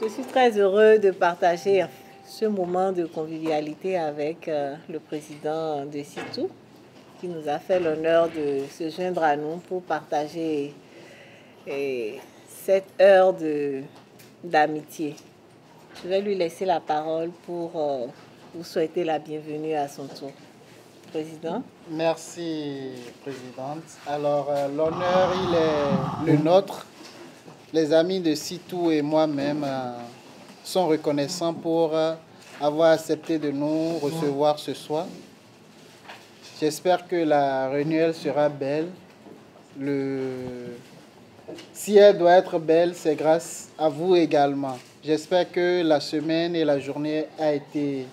Je suis très heureux de partager ce moment de convivialité avec le président de CITOU, qui nous a fait l'honneur de se joindre à nous pour partager cette heure d'amitié. Je vais lui laisser la parole pour vous souhaiter la bienvenue à son tour. Président. Merci, Présidente. Alors, l'honneur, il est le nôtre. Les amis de CITOU et moi-même sont reconnaissants pour avoir accepté de nous recevoir ce soir. J'espère que la réunion sera belle. Si elle doit être belle, c'est grâce à vous également. J'espère que la semaine et la journée a été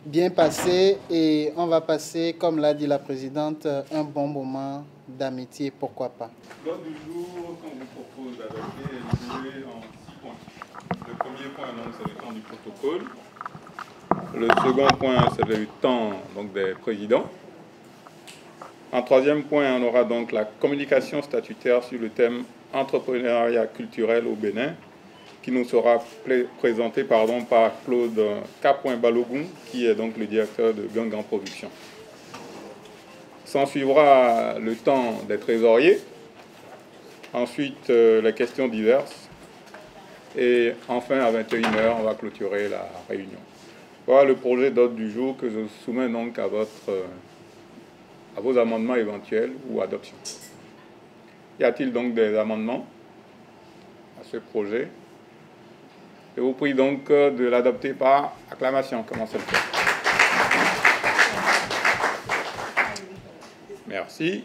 bien passée et on va passer, comme l'a dit la présidente, un bon moment d'amitié, pourquoi pas. L'ordre du jour qu'on vous propose d'adopter est divisé en 6 points. Le premier point, c'est le temps du protocole. Le second point, c'est le temps des présidents. En troisième point, on aura donc la communication statutaire sur le thème entrepreneuriat culturel au Bénin, qui nous sera présenté par Claude K. Balogun, qui est donc le directeur de Gangan Production. S'en suivra le temps des trésoriers, ensuite les questions diverses, et enfin à 21h, on va clôturer la réunion. Voilà le projet d'ordre du jour que je soumets donc à vos amendements éventuels ou adoption. Y a-t-il donc des amendements à ce projet? Je vous prie donc de l'adopter par acclamation. Commencez le faire. Merci.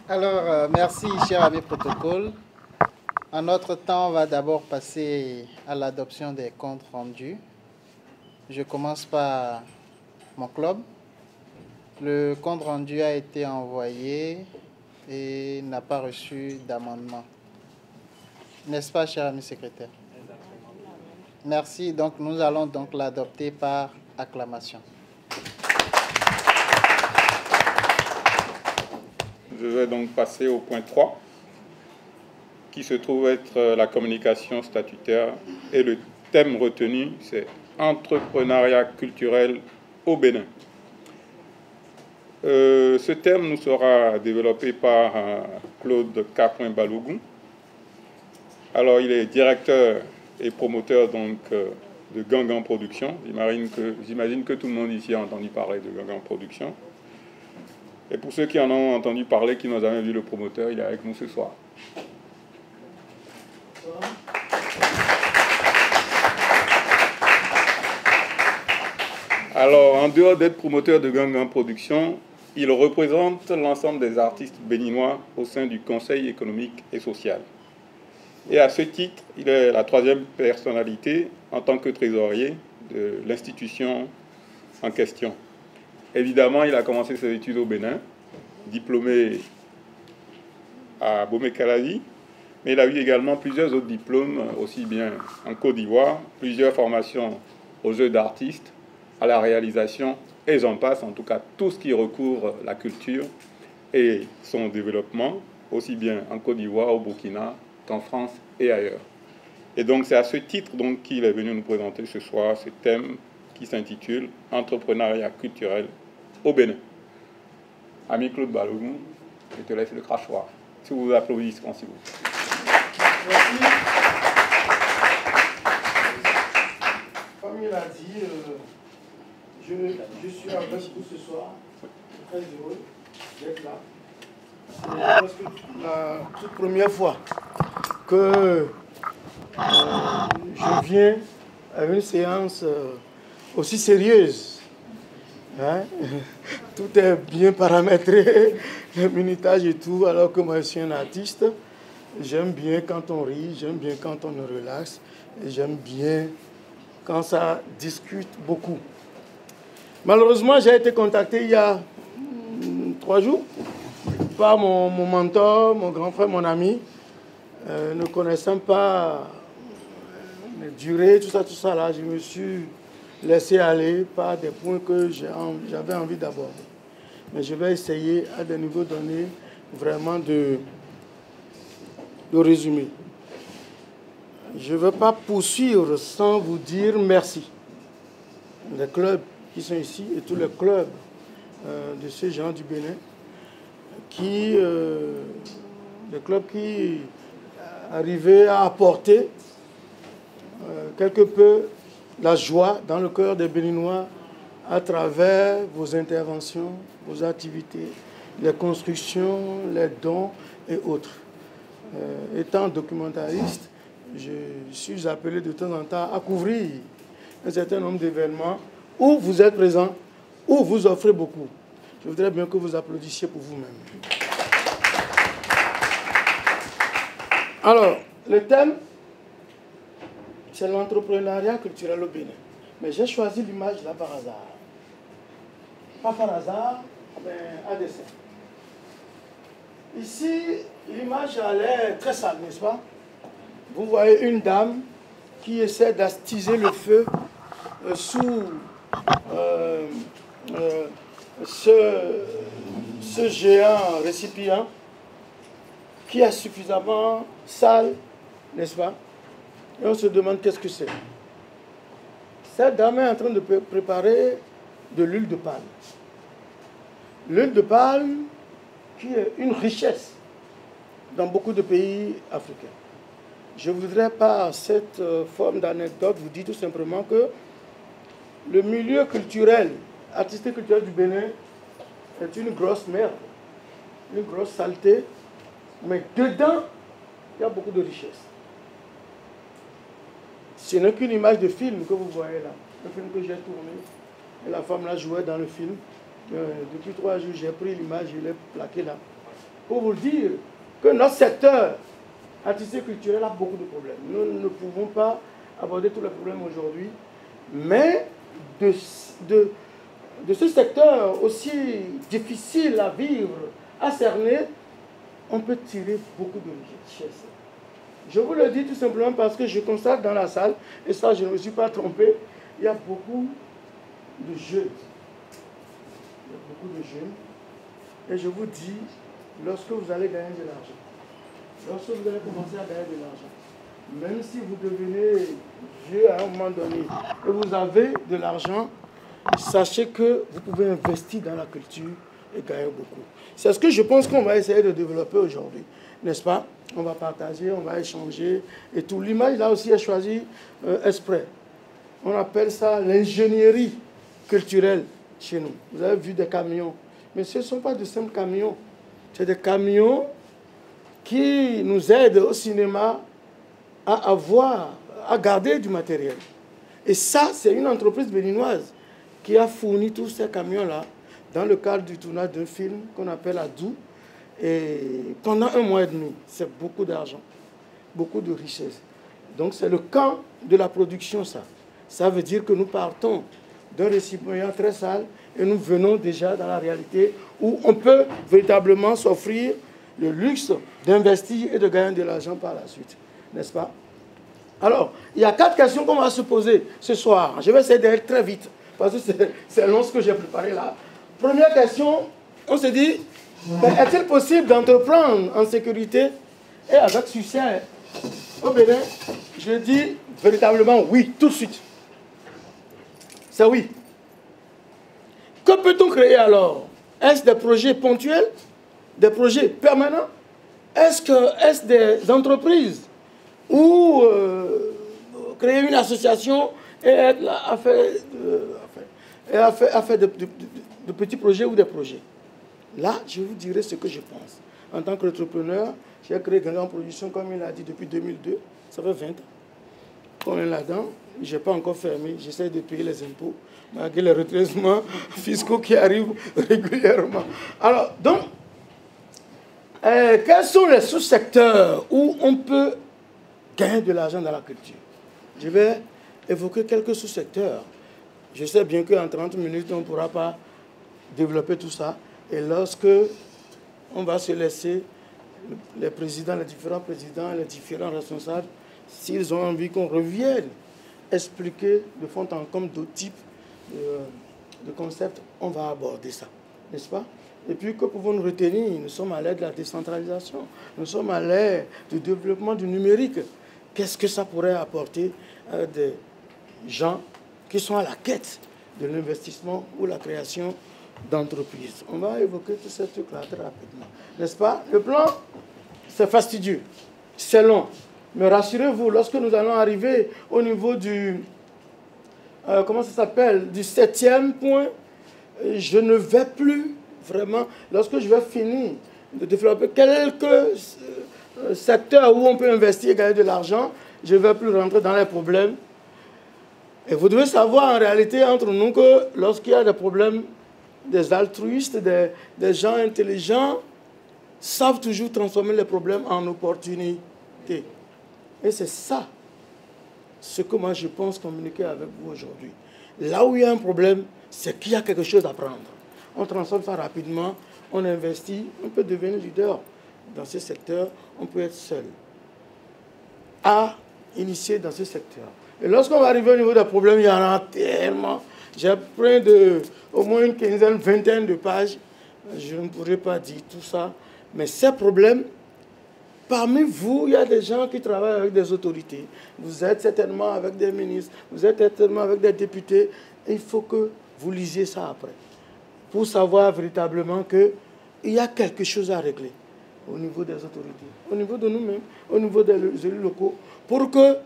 Alors, merci, cher ami protocole. En notre temps, on va d'abord passer à l'adoption des comptes rendus. Je commence par mon club. Le compte rendu a été envoyé et n'a pas reçu d'amendement. N'est-ce pas, cher ami secrétaire? Merci. Donc, nous allons donc l'adopter par acclamation. Je vais donc passer au point 3, qui se trouve être la communication statutaire. Et le thème retenu, c'est entrepreneuriat culturel au Bénin. Ce thème nous sera développé par Claude K. Balogun. Alors, il est directeur et promoteur de Gangan Production. J'imagine que tout le monde ici a entendu parler de Gangan Production. Et pour ceux qui en ont entendu parler, qui n'ont jamais vu le promoteur, il est avec nous ce soir. Alors, en dehors d'être promoteur de Gangan Production, il représente l'ensemble des artistes béninois au sein du Conseil économique et social. Et à ce titre, il est la troisième personnalité en tant que trésorier de l'institution en question. Évidemment, il a commencé ses études au Bénin, diplômé à Bomé-Calavi, mais il a eu également plusieurs autres diplômes, aussi bien en Côte d'Ivoire, plusieurs formations aux jeux d'artistes, à la réalisation, et j'en passe, en tout cas tout ce qui recouvre la culture et son développement, aussi bien en Côte d'Ivoire, au Burkina, qu'en France et ailleurs. Et donc c'est à ce titre qu'il est venu nous présenter ce soir ce thème qui s'intitule « Entrepreneuriat culturel au Bénin ». Ami Claude Balogun, je te laisse le crachoir. Si vous applaudissez, s'il vous plaît. Merci. Comme il a dit, je suis avec vous ce soir. Très heureux d'être là. C'est presque la toute première fois que je viens à une séance aussi sérieuse. Hein? Tout est bien paramétré, le minutage et tout, alors que moi je suis un artiste. J'aime bien quand on rit, j'aime bien quand on me relaxe, et j'aime bien quand ça discute beaucoup. Malheureusement, j'ai été contacté il y a 3 jours par mon mentor, mon grand frère, mon ami, ne connaissant pas la durée, tout ça là, je me suis laissé aller par des points que j'avais envie d'aborder. Mais je vais essayer à des niveaux donnés vraiment de résumer. je ne veux pas poursuivre sans vous dire merci. Les clubs qui sont ici et tous les clubs de ces gens du Bénin, les clubs qui arrivaient à apporter quelque peu la joie dans le cœur des Béninois à travers vos interventions, vos activités, les constructions, les dons et autres. Étant documentariste, je suis appelé de temps en temps à couvrir un certain nombre d'événements où vous êtes présents, où vous offrez beaucoup. Je voudrais bien que vous applaudissiez pour vous-même. Alors, le thème, c'est l'entrepreneuriat culturel au Bénin. Mais j'ai choisi l'image là par hasard. Pas par hasard, mais à dessein. Ici, l'image a l'air très sale, n'est-ce pas? Vous voyez une dame qui essaie d'attiser le feu sous ce géant récipient qui est suffisamment sale, n'est-ce pas? Et on se demande qu'est-ce que c'est. Cette dame est en train de préparer de l'huile de palme. L'huile de palme qui est une richesse dans beaucoup de pays africains. Je voudrais par cette forme d'anecdote vous dire tout simplement que le milieu culturel, artistique culturel du Bénin est une grosse merde, une grosse saleté, mais dedans, il y a beaucoup de richesses. Ce n'est qu'une image de film que vous voyez là, le film que j'ai tourné. Et la femme là jouait dans le film. Depuis 3 jours, j'ai pris l'image, je l'ai plaquée là. Pour vous dire que notre secteur artistique culturel a beaucoup de problèmes. Nous ne pouvons pas aborder tous les problèmes aujourd'hui, mais de ce secteur aussi difficile à vivre, à cerner, on peut tirer beaucoup de richesses. Je vous le dis tout simplement parce que je constate dans la salle, et ça je ne me suis pas trompé, il y a beaucoup de jeunes. Il y a beaucoup de jeunes. Et je vous dis, lorsque vous allez gagner de l'argent, lorsque vous allez commencer à gagner de l'argent, même si vous devenez vieux à un moment donné, et vous avez de l'argent, sachez que vous pouvez investir dans la culture et gagner beaucoup. C'est ce que je pense qu'on va essayer de développer aujourd'hui, n'est-ce pas? On va partager, on va échanger et tout. L'image là aussi est choisie exprès. On appelle ça l'ingénierie culturelle chez nous. Vous avez vu des camions, mais ce ne sont pas de simples camions. C'est des camions qui nous aident au cinéma à garder du matériel. Et ça, c'est une entreprise béninoise qui a fourni tous ces camions-là dans le cadre du tournage d'un film qu'on appelle Adou. Et pendant 1 mois et demi, c'est beaucoup d'argent, beaucoup de richesse. Donc c'est le camp de la production, ça. Ça veut dire que nous partons d'un récipient très sale et nous venons déjà dans la réalité où on peut véritablement s'offrir le luxe d'investir et de gagner de l'argent par la suite. N'est-ce pas? Alors, il y a 4 questions qu'on va se poser ce soir. Je vais essayer d'être très vite parce que c'est long ce que j'ai préparé là. Première question, on se dit, est-il possible d'entreprendre en sécurité et avec succès au Bénin? Je dis véritablement oui, tout de suite. C'est oui. Que peut-on créer alors? Est-ce des projets ponctuels? Des projets permanents? Est-ce des entreprises? Ou créer une association et être là à faire de petits projets ou des projets? Là, je vous dirai ce que je pense. En tant qu'entrepreneur, j'ai créé Gangan Production, comme il a dit, depuis 2002. Ça fait 20 ans qu'on est là-dedans. Je n'ai pas encore fermé. J'essaie de payer les impôts, malgré les retraitements fiscaux qui arrivent régulièrement. Alors, donc, quels sont les sous-secteurs où on peut gagner de l'argent dans la culture? Je vais évoquer quelques sous-secteurs. Je sais bien qu'en 30 minutes, on ne pourra pas développer tout ça. Et lorsque on va se laisser les présidents, les différents présidents, les différents responsables, s'ils ont envie qu'on revienne expliquer de fond en comble d'autres types de concepts, on va aborder ça, n'est-ce pas? Et puis, que pouvons-nous retenir? Nous sommes à l'ère de la décentralisation, nous sommes à l'ère du développement du numérique. qu'est-ce que ça pourrait apporter à des gens qui sont à la quête de l'investissement ou la création d'entreprises. On va évoquer tous ces trucs-là très rapidement. N'est-ce pas? Le plan, c'est fastidieux, c'est long. Mais rassurez-vous, lorsque nous allons arriver au niveau du... comment ça s'appelle? Du 7e point, je ne vais plus vraiment... Lorsque je vais finir de développer quelques secteurs où on peut investir et gagner de l'argent, je ne vais plus rentrer dans les problèmes. Et vous devez savoir en réalité entre nous que lorsqu'il y a des problèmes, des altruistes, des gens intelligents savent toujours transformer les problèmes en opportunités. Et c'est ça ce que moi je pense communiquer avec vous aujourd'hui. Là où il y a un problème, c'est qu'il y a quelque chose à prendre. On transforme ça rapidement, on investit, on peut devenir leader dans ce secteur, on peut être seul à initier dans ce secteur. Et lorsqu'on va arriver au niveau des problèmes, il y en a tellement. J'ai pris au moins une quinzaine, vingtaine de pages. Je ne pourrais pas dire tout ça. Mais ces problèmes, parmi vous, il y a des gens qui travaillent avec des autorités. Vous êtes certainement avec des ministres, vous êtes certainement avec des députés. Et il faut que vous lisiez ça après. Pour savoir véritablement qu'il y a quelque chose à régler au niveau des autorités, au niveau de nous-mêmes, au niveau des élus locaux, pour que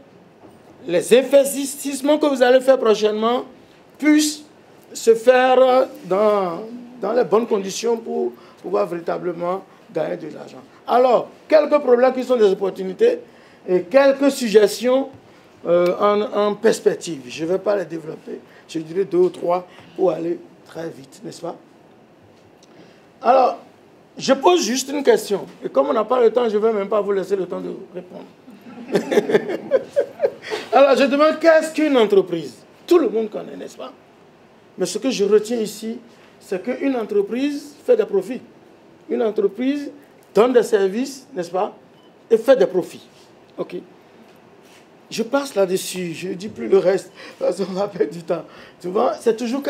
les investissements que vous allez faire prochainement puissent se faire dans les bonnes conditions pour pouvoir véritablement gagner de l'argent. Alors, quelques problèmes qui sont des opportunités et quelques suggestions en perspective. Je ne vais pas les développer, je dirais 2 ou 3 pour aller très vite, n'est-ce pas? Alors, je pose juste une question. Et comme on n'a pas le temps, je ne vais même pas vous laisser le temps de répondre. Alors, je demande, qu'est-ce qu'une entreprise? Tout le monde connaît, n'est-ce pas? Mais ce que je retiens ici, c'est qu'une entreprise fait des profits. Une entreprise donne des services, n'est-ce pas? Et fait des profits. OK? Je passe là-dessus, je ne dis plus le reste, parce qu'on va perdre du temps. Tu vois, c'est toujours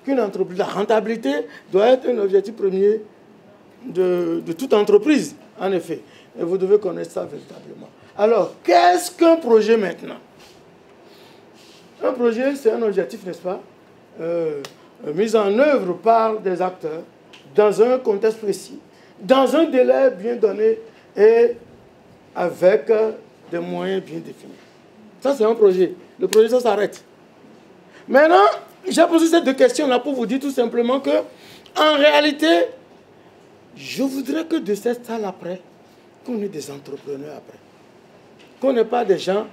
qu'une entreprise. La rentabilité doit être un objectif premier de toute entreprise, en effet. Et vous devez connaître ça véritablement. Alors, qu'est-ce qu'un projet maintenant? Un projet, c'est un objectif, n'est-ce pas, mis en œuvre par des acteurs dans un contexte précis, dans un délai bien donné et avec des moyens bien définis. Ça, c'est un projet. Le projet, ça s'arrête. Maintenant, j'ai posé ces 2 questions-là pour vous dire tout simplement que, en réalité, je voudrais que de cette salle après, qu'on ait des entrepreneurs après. Qu'on n'ait pas des gens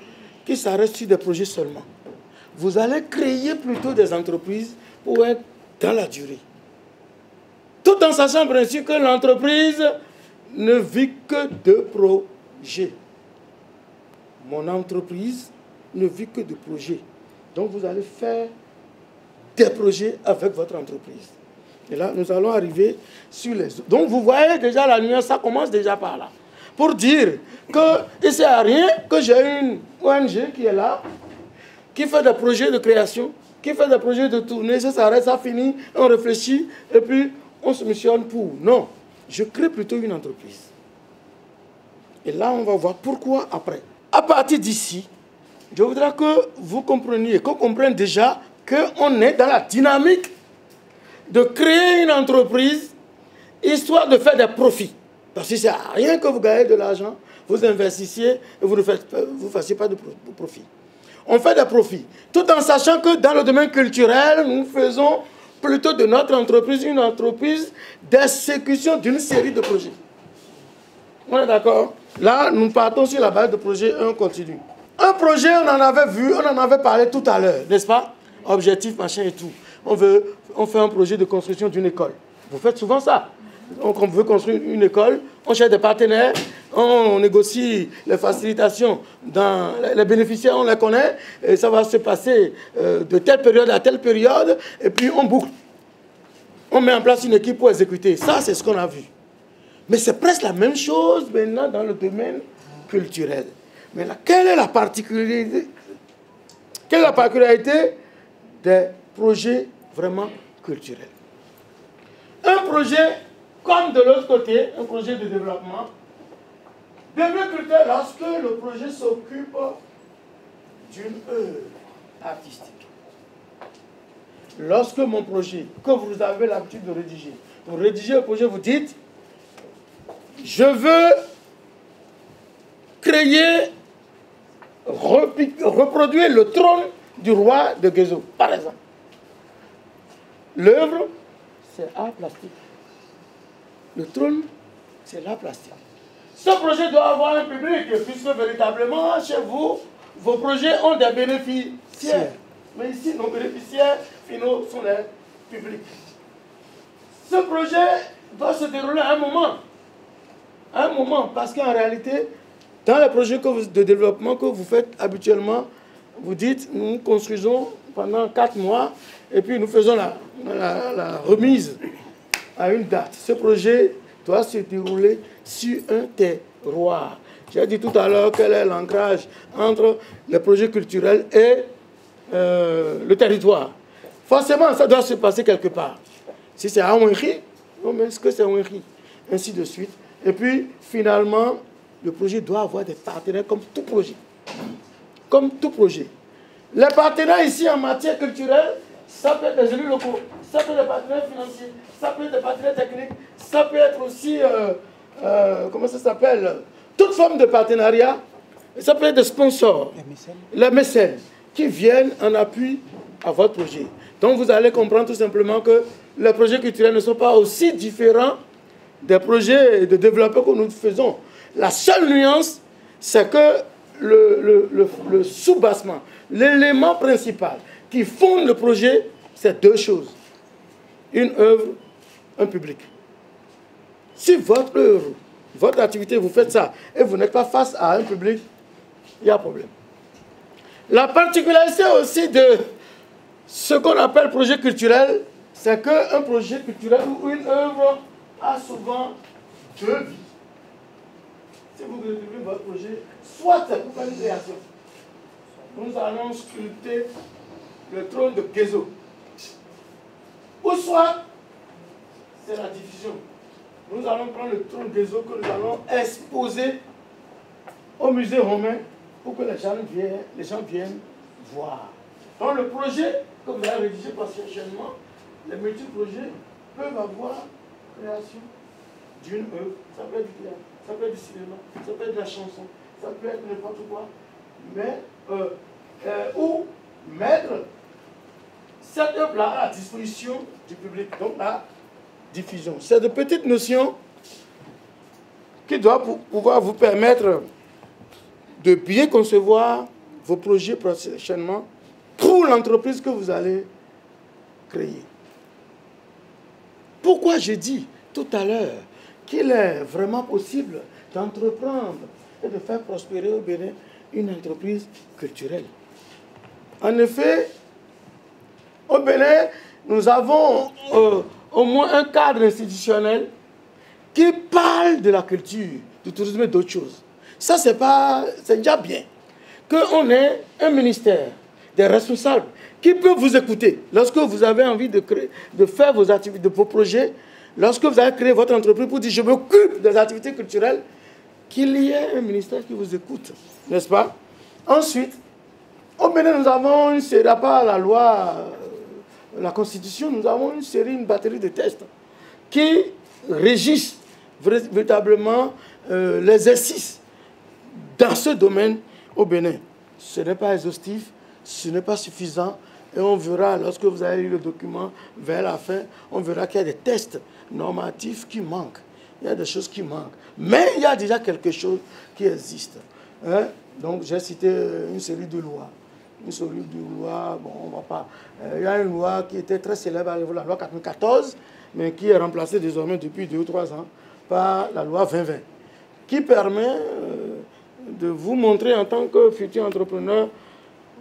qui s'arrêtent sur des projets seulement. Vous allez créer plutôt des entreprises pour être dans la durée. Tout en sachant en principe que l'entreprise ne vit que de projets. Mon entreprise ne vit que de projets. Donc vous allez faire des projets avec votre entreprise. Et là, nous allons arriver sur les autres. Donc vous voyez déjà la nuance, ça commence déjà par là. Pour dire qu'il ne sert à rien que j'ai une ONG qui est là, qui fait des projets de création, qui fait des projets de tournée, ça s'arrête, ça finit, on réfléchit, et puis on se missionne pour. Non, je crée plutôt une entreprise. Et là, on va voir pourquoi après. À partir d'ici, je voudrais que vous compreniez, qu'on comprenne déjà qu'on est dans la dynamique de créer une entreprise, histoire de faire des profits. Parce que c'est à rien que vous gagnez de l'argent, vous investissiez et vous ne fassiez pas de profit. On fait des profits, tout en sachant que dans le domaine culturel, nous faisons plutôt de notre entreprise une entreprise d'exécution d'une série de projets. On est d'accord? Là, nous partons sur la base de projet et on continue. Un projet, on en avait vu, on en avait parlé tout à l'heure, n'est-ce pas? Objectif, machin et tout. On fait un projet de construction d'une école. Vous faites souvent ça. Donc, on veut construire une école, on cherche des partenaires, on négocie les facilitations, les bénéficiaires, on les connaît, et ça va se passer de telle période à telle période, et puis on boucle. On met en place une équipe pour exécuter. Ça, c'est ce qu'on a vu. Mais c'est presque la même chose maintenant dans le domaine culturel. Mais là, quelle est la particularité des projets vraiment culturels? Un projet, comme de l'autre côté, un projet de développement, Début culturel, lorsque le projet s'occupe d'une œuvre artistique. Lorsque mon projet, que vous avez l'habitude de rédiger, vous rédigez le projet, vous dites, je veux créer, reproduire le trône du roi de Guézo, par exemple. L'œuvre, c'est art plastique. Le trône, c'est l'art plastique. Ce projet doit avoir un public, puisque véritablement, chez vous, vos projets ont des bénéficiaires. Mais ici, nos bénéficiaires finaux sont les publics. Ce projet doit se dérouler à un moment. À un moment, parce qu'en réalité, dans les projets de développement que vous faites habituellement, vous dites, nous construisons pendant 4 mois, et puis nous faisons la remise à une date. Ce projet doit se dérouler sur un terroir. J'ai dit tout à l'heure quel est l'ancrage entre les projets culturels et le territoire. Forcément, ça doit se passer quelque part. Si c'est à Ouenri, non, mais est-ce que c'est Ouenri? Ainsi de suite. Et puis, finalement, le projet doit avoir des partenaires comme tout projet. Comme tout projet. Les partenaires ici en matière culturelle, ça peut être des élus locaux, ça peut être des partenaires financiers, ça peut être des partenaires techniques, ça peut être aussi, comment ça s'appelle, toute forme de partenariat, ça peut être des sponsors, les mécènes, qui viennent en appui à votre projet. Donc vous allez comprendre tout simplement que les projets culturels ne sont pas aussi différents des projets de développement que nous faisons. La seule nuance, c'est que le soubassement, l'élément principal qui fonde le projet, c'est 2 choses. Une œuvre, un public. Si votre œuvre, votre activité, vous faites ça, et vous n'êtes pas face à un public, il y a un problème. La particularité aussi de ce qu'on appelle projet culturel, c'est qu'un projet culturel ou une œuvre a souvent 2 vies. Si vous développez votre projet, soit c'est pour faire une création. Nous allons sculpter le trône de Guézo. Ou soit, c'est la diffusion. Nous allons prendre le trône de Guézo que nous allons exposer au musée romain pour que les gens viennent voir. Donc le projet que vous avez rédigé prochainement, les multi-projets peuvent avoir création d'une œuvre. Ça peut être du théâtre, ça peut être du cinéma, ça peut être de la chanson, ça peut être n'importe quoi. Mais, ou mettre cette œuvre-là à la disposition du public, donc la diffusion. C'est de petites notions qui doivent pouvoir vous permettre de bien concevoir vos projets prochainement pour l'entreprise que vous allez créer. Pourquoi j'ai dit tout à l'heure qu'il est vraiment possible d'entreprendre et de faire prospérer au Bénin une entreprise culturelle? En effet, au Bénin, nous avons au moins un cadre institutionnel qui parle de la culture, du tourisme et d'autres choses. Ça, c'est déjà bien. Qu'on ait un ministère, des responsables, qui peuvent vous écouter lorsque vous avez envie de faire vos activités, vos projets, lorsque vous avez créé votre entreprise pour dire je m'occupe des activités culturelles, qu'il y ait un ministère qui vous écoute, n'est-ce pas? Ensuite, au Bénin, nous avons une série, à part la loi, la Constitution, nous avons une batterie de tests qui régissent véritablement l'exercice dans ce domaine au Bénin. Ce n'est pas exhaustif, ce n'est pas suffisant, et on verra, lorsque vous avez lu le document vers la fin, on verra qu'il y a des tests normatifs qui manquent. Il y a des choses qui manquent. Mais il y a déjà quelque chose qui existe. Hein? Donc j'ai cité une série de lois. Une série de lois, bon, on ne va pas... il y a une loi qui était très célèbre, la loi 94, mais qui est remplacée désormais depuis 2 ou 3 ans par la loi 2020, qui permet de vous montrer en tant que futur entrepreneur,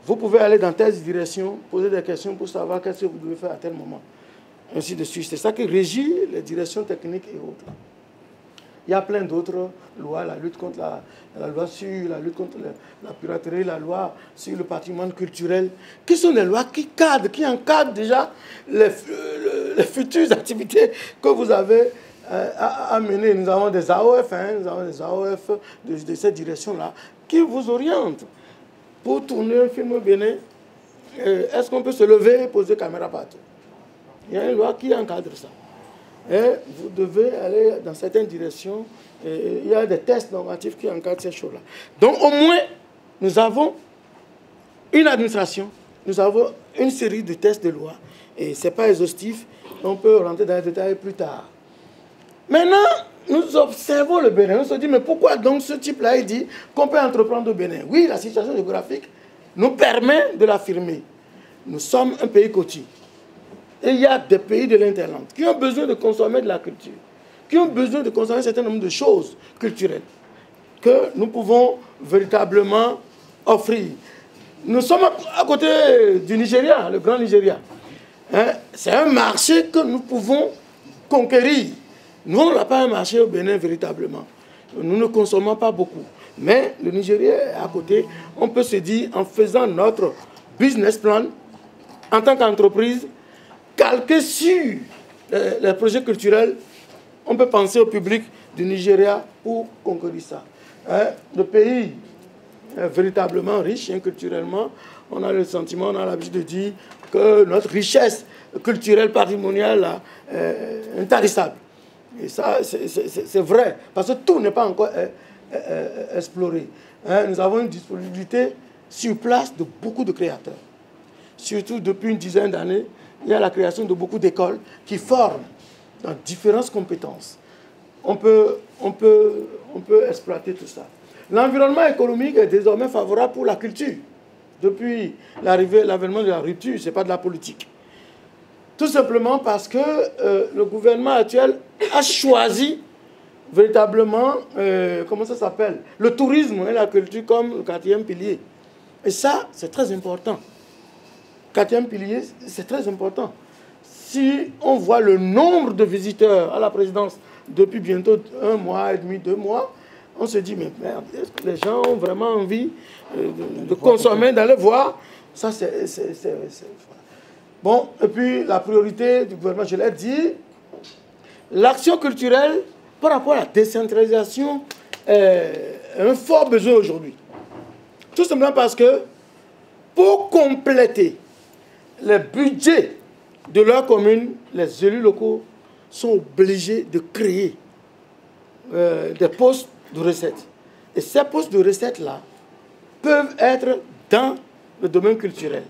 vous pouvez aller dans telle direction, poser des questions pour savoir qu'est-ce que vous devez faire à tel moment. Ainsi de suite. C'est ça qui régit les directions techniques et autres. Il y a plein d'autres lois, la lutte contre la loi sur la lutte contre la piraterie, la loi sur le patrimoine culturel, qui sont des lois qui encadrent déjà les futures activités que vous avez à mener. Nous avons des AOF, hein, nous avons des AOF de cette direction-là qui vous orientent. Pour tourner un film au Bénin, est-ce qu'on peut se lever et poser caméra partout? Il y a une loi qui encadre ça. Et vous devez aller dans certaines directions. Et il y a des tests normatifs qui encadrent ces choses-là. Donc au moins, nous avons une administration, nous avons une série de tests de loi. Et ce n'est pas exhaustif, on peut rentrer dans les détails plus tard. Maintenant, nous observons le Bénin. On se dit, mais pourquoi donc ce type-là, il dit qu'on peut entreprendre au Bénin? Oui, la situation géographique nous permet de l'affirmer. Nous sommes un pays côtier. Et il y a des pays de l'Interland qui ont besoin de consommer de la culture, qui ont besoin de consommer un certain nombre de choses culturelles que nous pouvons véritablement offrir. Nous sommes à côté du Nigeria, le grand Nigeria. Hein? C'est un marché que nous pouvons conquérir. Nous, on n'a pas un marché au Bénin véritablement. Nous ne consommons pas beaucoup. Mais le Nigeria est à côté. On peut se dire, en faisant notre business plan, en tant qu'entreprise, calqué sur les projets culturels, on peut penser au public du Nigeria pour conquérir ça. Hein? Le pays est véritablement riche hein, culturellement. On a le sentiment, on a l'habitude de dire que notre richesse culturelle, patrimoniale est intarissable. Et ça, c'est vrai, parce que tout n'est pas encore exploré. Hein? Nous avons une disponibilité sur place de beaucoup de créateurs. Surtout depuis une dizaine d'années, il y a la création de beaucoup d'écoles qui forment dans différentes compétences. On peut exploiter tout ça. L'environnement économique est désormais favorable pour la culture. Depuis l'avènement de la rupture, ce n'est pas de la politique. Tout simplement parce que le gouvernement actuel a choisi véritablement, comment ça s'appelle, le tourisme et la culture comme le quatrième pilier. Et ça, c'est très important. Quatrième pilier, c'est très important. Si on voit le nombre de visiteurs à la présidence depuis bientôt 1 mois et demi, 2 mois, on se dit, mais merde, est-ce que les gens ont vraiment envie de consommer, d'aller voir? Ça, c'est bon, et puis la priorité du gouvernement, je l'ai dit, l'action culturelle par rapport à la décentralisation est un fort besoin aujourd'hui. Tout simplement parce que pour compléter les budgets de leur commune, les élus locaux sont obligés de créer des postes de recettes. Et ces postes de recettes-là peuvent être dans le domaine culturel.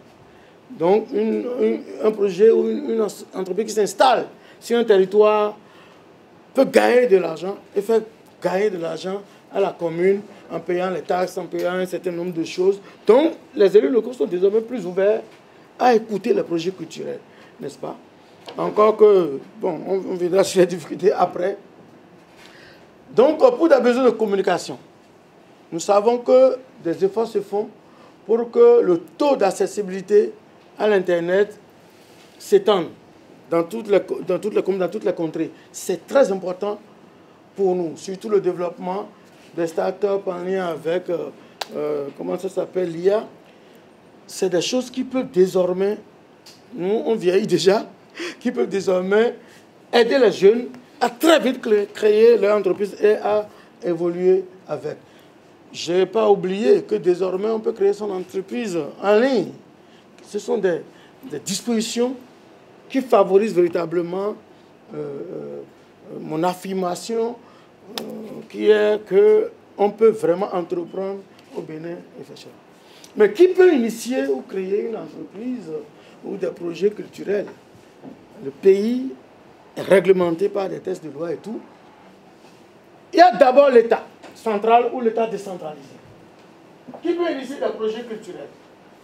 Donc, un projet ou une entreprise qui s'installe sur un territoire peut gagner de l'argent et faire gagner de l'argent à la commune en payant les taxes, en payant un certain nombre de choses. Donc, les élus locaux sont désormais plus ouverts à écouter les projets culturels, n'est-ce pas? Encore que, bon, on verra sur les difficultés après. Donc, pour des besoins de communication, nous savons que des efforts se font pour que le taux d'accessibilité à l'Internet s'étende dans toutes les contrées. C'est très important pour nous, surtout le développement des startups en lien avec, comment ça s'appelle, l'IA. C'est des choses qui peuvent désormais, nous on vieillit déjà, qui peuvent désormais aider les jeunes à très vite créer leur entreprise et à évoluer avec. Je n'ai pas oublié que désormais on peut créer son entreprise en ligne. Ce sont des dispositions qui favorisent véritablement mon affirmation qui est qu'on peut vraiment entreprendre au Bénin. Mais qui peut initier ou créer une entreprise ou des projets culturels? Le pays est réglementé par des tests de loi et tout. Il y a d'abord l'État central ou l'État décentralisé. Qui peut initier des projets culturels?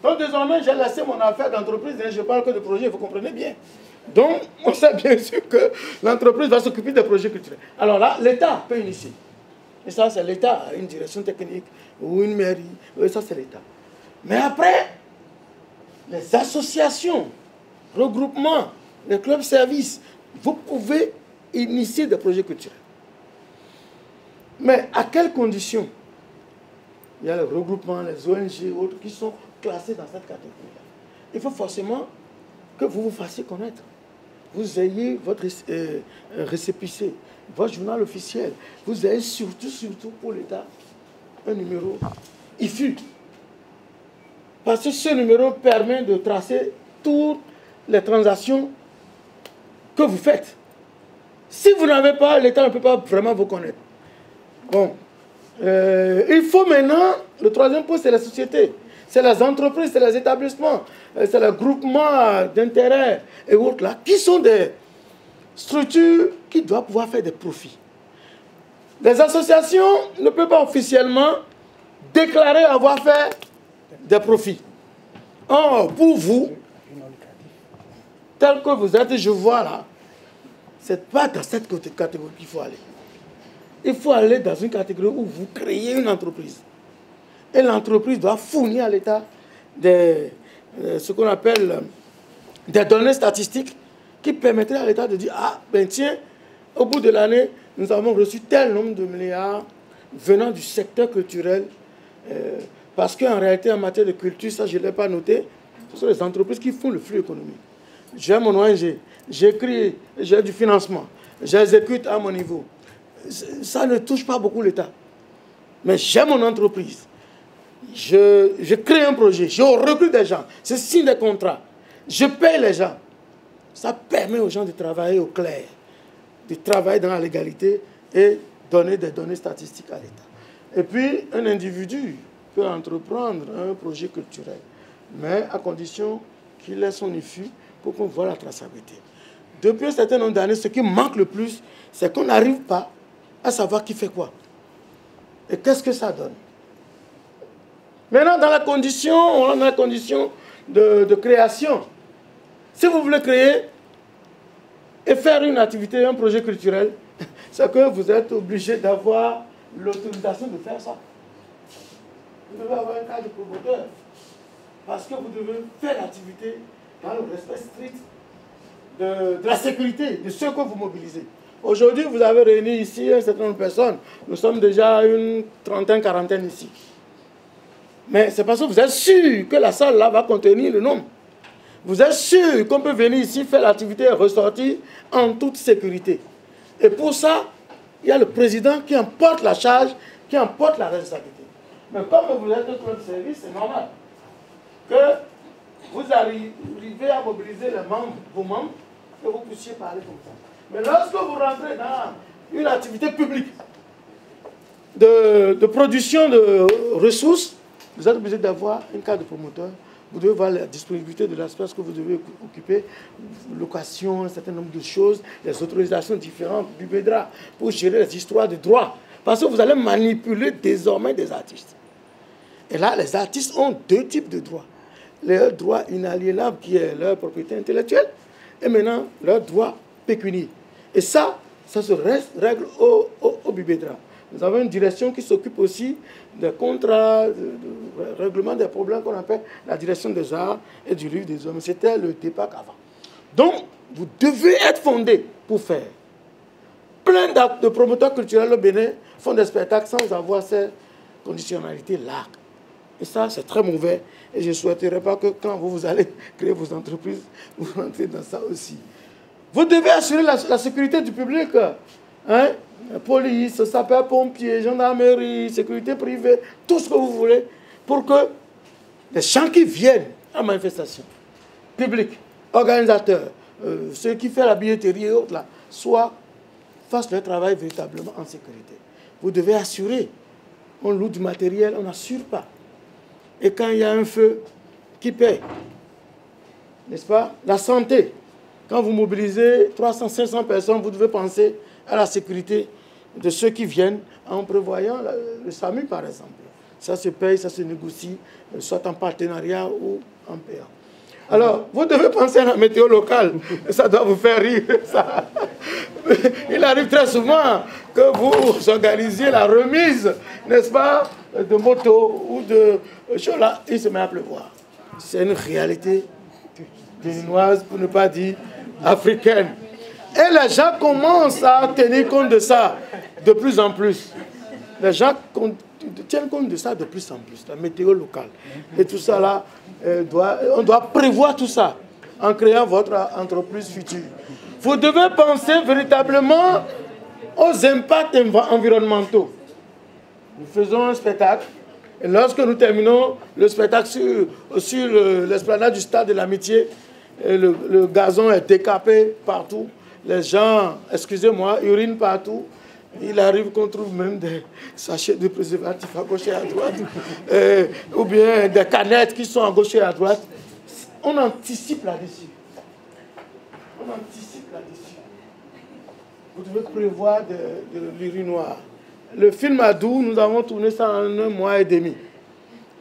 Donc désormais, j'ai laissé mon affaire d'entreprise et je parle que de projets, vous comprenez bien. Donc, on sait bien sûr que l'entreprise va s'occuper des projets culturels. Alors là, l'État peut initier. Et ça, c'est l'État, une direction technique ou une mairie. Et ça, c'est l'État. Mais après, les associations, regroupements, les clubs services, vous pouvez initier des projets culturels. Mais à quelles conditions? Il y a les regroupements, les ONG et autres qui sont classés dans cette catégorie-là. Il faut forcément que vous vous fassiez connaître. vous ayez votre récépissé, votre journal officiel. Vous ayez surtout pour l'État, un numéro IFU. Parce que ce numéro permet de tracer toutes les transactions que vous faites. Si vous n'avez pas, l'État ne peut pas vraiment vous connaître. Bon. Il faut maintenant, le troisième point, c'est la société. C'est les entreprises, c'est les établissements, c'est les groupements d'intérêts et autres là, qui sont des structures qui doivent pouvoir faire des profits. Les associations ne peuvent pas officiellement déclarer avoir fait des profits. Or, pour vous, tel que vous êtes, je vois là, c'est pas dans cette catégorie qu'il faut aller. Il faut aller dans une catégorie où vous créez une entreprise. Et l'entreprise doit fournir à l'État ce qu'on appelle des données statistiques qui permettraient à l'État de dire, ah, ben tiens, au bout de l'année, nous avons reçu tel nombre de milliards venant du secteur culturel. Parce qu'en réalité, en matière de culture, ça je ne l'ai pas noté, ce sont les entreprises qui font le flux économique. J'ai mon ONG, j'écris, j'ai du financement, j'exécute à mon niveau. Ça ne touche pas beaucoup l'État. Mais j'ai mon entreprise. Je crée un projet, je recrute des gens, je signe des contrats, je paye les gens. Ça permet aux gens de travailler au clair, de travailler dans la légalité et donner des données statistiques à l'État. Et puis, un individu peut entreprendre un projet culturel, mais à condition qu'il ait son IFU pour qu'on voit la traçabilité. Depuis un certain nombre d'années, ce qui manque le plus, c'est qu'on n'arrive pas à savoir qui fait quoi. Et qu'est-ce que ça donne? Maintenant, dans la condition de création, si vous voulez créer et faire une activité, un projet culturel, c'est que vous êtes obligé d'avoir l'autorisation de faire ça. Vous devez avoir un cadre de promoteur. Parce que vous devez faire l'activité dans le respect strict de la sécurité, de ceux que vous mobilisez. Aujourd'hui, vous avez réuni ici un certain nombre de personnes. Nous sommes déjà une trentaine, quarantaine ici. Mais c'est parce que vous êtes sûr que la salle là va contenir le nombre. Vous êtes sûr qu'on peut venir ici faire l'activité et ressortir en toute sécurité. Et pour ça, il y a le président qui emporte la charge, qui emporte la responsabilité. Mais comme vous êtes un club de service, c'est normal que vous arrivez à mobiliser les membres, vos membres, que vous puissiez parler comme ça. Mais lorsque vous rentrez dans une activité publique de production de ressources, vous êtes obligé d'avoir un cadre de promoteur. Vous devez voir la disponibilité de l'espace que vous devez occuper, location, un certain nombre de choses, les autorisations différentes du BEDRA pour gérer les histoires de droit. Parce que vous allez manipuler désormais des artistes. Et là, les artistes ont deux types de droits. Leur droit inaliénable qui est leur propriété intellectuelle et maintenant leur droit pécunier. Et ça se règle au BIBEDRA. Nous avons une direction qui s'occupe aussi des contrats, de règlement des problèmes qu'on appelle la direction des arts et du livre des hommes. C'était le départ avant. Donc, vous devez être fondé pour faire. Plein de promoteurs culturels au Bénin font des spectacles sans avoir ces conditionnalités-là. Et ça, c'est très mauvais. Et je ne souhaiterais pas que quand vous allez créer vos entreprises, vous rentrez dans ça aussi. Vous devez assurer la sécurité du public. Hein? Police, sapeurs-pompiers, gendarmerie, sécurité privée, tout ce que vous voulez, pour que les gens qui viennent à la manifestation, public, organisateurs, ceux qui font la billetterie et autres, là, fassent leur travail véritablement en sécurité. Vous devez assurer. On loue du matériel, on n'assure pas. Et quand il y a un feu, qui paie? N'est-ce pas? La santé. Quand vous mobilisez 300, 500 personnes, vous devez penser à la sécurité de ceux qui viennent en prévoyant le SAMU, par exemple. Ça se paye, ça se négocie, soit en partenariat ou en payant. Alors, vous devez penser à la météo locale. Ça doit vous faire rire, ça. Il arrive très souvent que vous organisiez la remise, n'est-ce pas, de motos ou de choses là, il se met à pleuvoir. C'est une réalité béninoise, pour ne pas dire africaine. Et les gens commencent à tenir compte de ça de plus en plus. Les gens tiennent compte de ça de plus en plus, la météo locale. Et tout ça là, on doit prévoir tout ça. en créant votre entreprise future. Vous devez penser véritablement aux impacts environnementaux. Nous faisons un spectacle, et lorsque nous terminons le spectacle sur l'esplanade du stade de l'Amitié, le gazon est décapé partout, les gens, excusez-moi, urinent partout. Il arrive qu'on trouve même des sachets de préservatifs à gauche et à droite, ou bien des canettes qui sont à gauche et à droite. On anticipe là-dessus. On anticipe là-dessus. Vous devez prévoir de l'urinoir. Le film Adou, nous avons tourné ça en 1 mois et demi.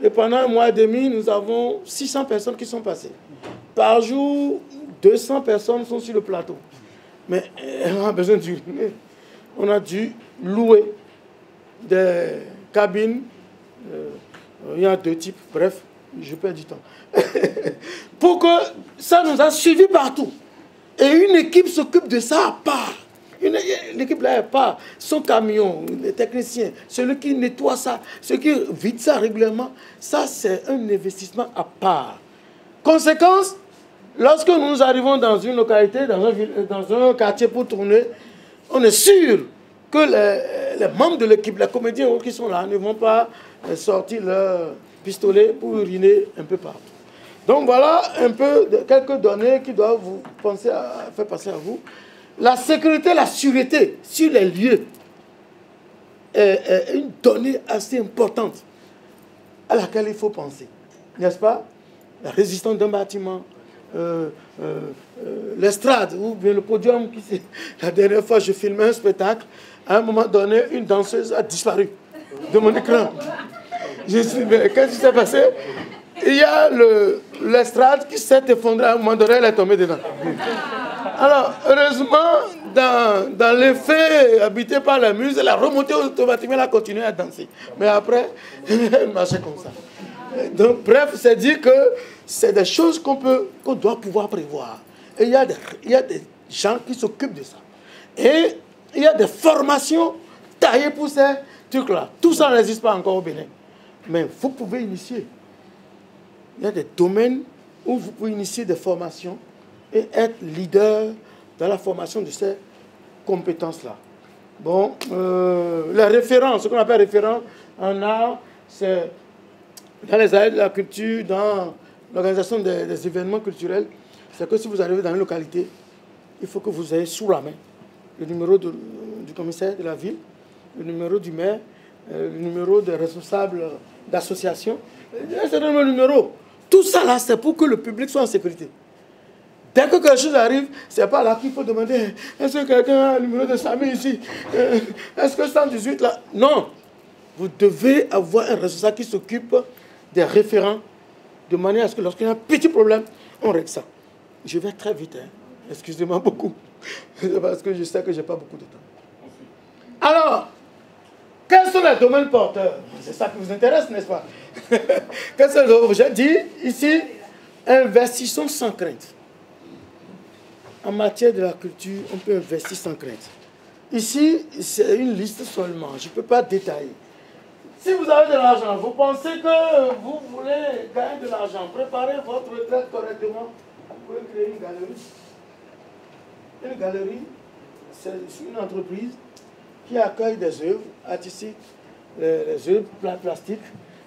Et pendant 1 mois et demi, nous avons 600 personnes qui sont passées. Par jour, 200 personnes sont sur le plateau. Mais on a besoin d'uriner. On a dû louer des cabines. Il y a 2 types. Bref, je perds du temps. Pour que ça nous a suivis partout. Et une équipe s'occupe de ça à part. L'équipe là, à part. Son camion, les techniciens, celui qui nettoie ça, celui qui vide ça régulièrement, ça c'est un investissement à part. Conséquence, lorsque nous arrivons dans une localité, dans un quartier pour tourner, on est sûr que les membres de l'équipe, les comédiens qui sont là, ne vont pas sortir leur pistolet pour uriner un peu partout. Donc voilà un peu quelques données qui doivent vous faire passer à vous. La sécurité, la sûreté sur les lieux est une donnée assez importante à laquelle il faut penser. N'est-ce pas? La résistance d'un bâtiment, l'estrade ou bien le podium. La dernière fois, je filmais un spectacle. À un moment donné, une danseuse a disparu de mon écran. Je me suis dit, mais qu'est-ce qui s'est passé? Il y a l'estrade qui s'est effondrée. À un moment donné, elle est tombée dedans. Alors, heureusement, dans l'effet habité par la muse, elle a remonté automatiquement, elle a continué à danser. Mais après, elle marchait comme ça. Donc, bref, c'est dire que c'est des choses qu'on doit pouvoir prévoir. Et il y a des gens qui s'occupent de ça. Et il y a des formations taillées pour ces trucs-là. Tout ça n'existe pas encore au Bénin. Mais vous pouvez initier. Il y a des domaines où vous pouvez initier des formations et être leader dans la formation de ces compétences-là. Bon, les référents, ce qu'on appelle référents en art, c'est dans les arts de la culture, dans l'organisation des événements culturels, c'est que si vous arrivez dans une localité, il faut que vous ayez sous la main le numéro du commissaire de la ville, le numéro du maire, le numéro des responsables d'associations, un certain nombre de numéros. Tout ça là, c'est pour que le public soit en sécurité. Dès que quelque chose arrive, ce n'est pas là qu'il faut demander est-ce que quelqu'un a un numéro de Samy ici? Est-ce que 118 là? Non. Vous devez avoir un responsable qui s'occupe des référents de manière à ce que lorsqu'il y a un petit problème, on règle ça. Je vais très vite. Hein. Excusez-moi beaucoup. Parce que je sais que je n'ai pas beaucoup de temps. Alors, quels sont les domaines porteurs? C'est ça qui vous intéresse, n'est-ce pas? Quels sont les domaines? J'ai dit ici, investissons sans crainte. En matière de la culture, on peut investir sans crainte. Ici, c'est une liste seulement. Je ne peux pas détailler. Si vous avez de l'argent, vous pensez que vous voulez gagner de l'argent, préparez votre retraite correctement, vous pouvez créer une galerie. Une galerie, c'est une entreprise qui accueille des œuvres artistiques, les œuvres plastiques,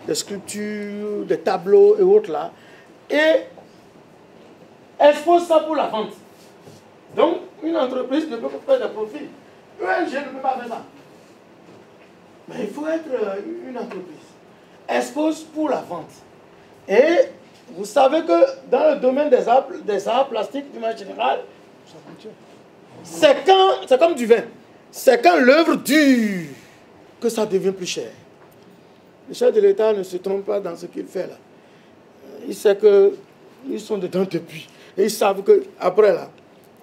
des sculptures, des tableaux et autres là, et expose ça pour la vente. Donc, une entreprise ne peut pas faire de profit. UNG ne peut pas faire ça. Mais il faut être une entreprise. Expose pour la vente. Et vous savez que dans le domaine des arts plastiques, d'une manière générale, c'est comme du vin. C'est quand l'œuvre dure que ça devient plus cher. Le chef de l'État ne se trompe pas dans ce qu'il fait là. Il sait qu'ils sont dedans depuis. Et ils savent qu'après là,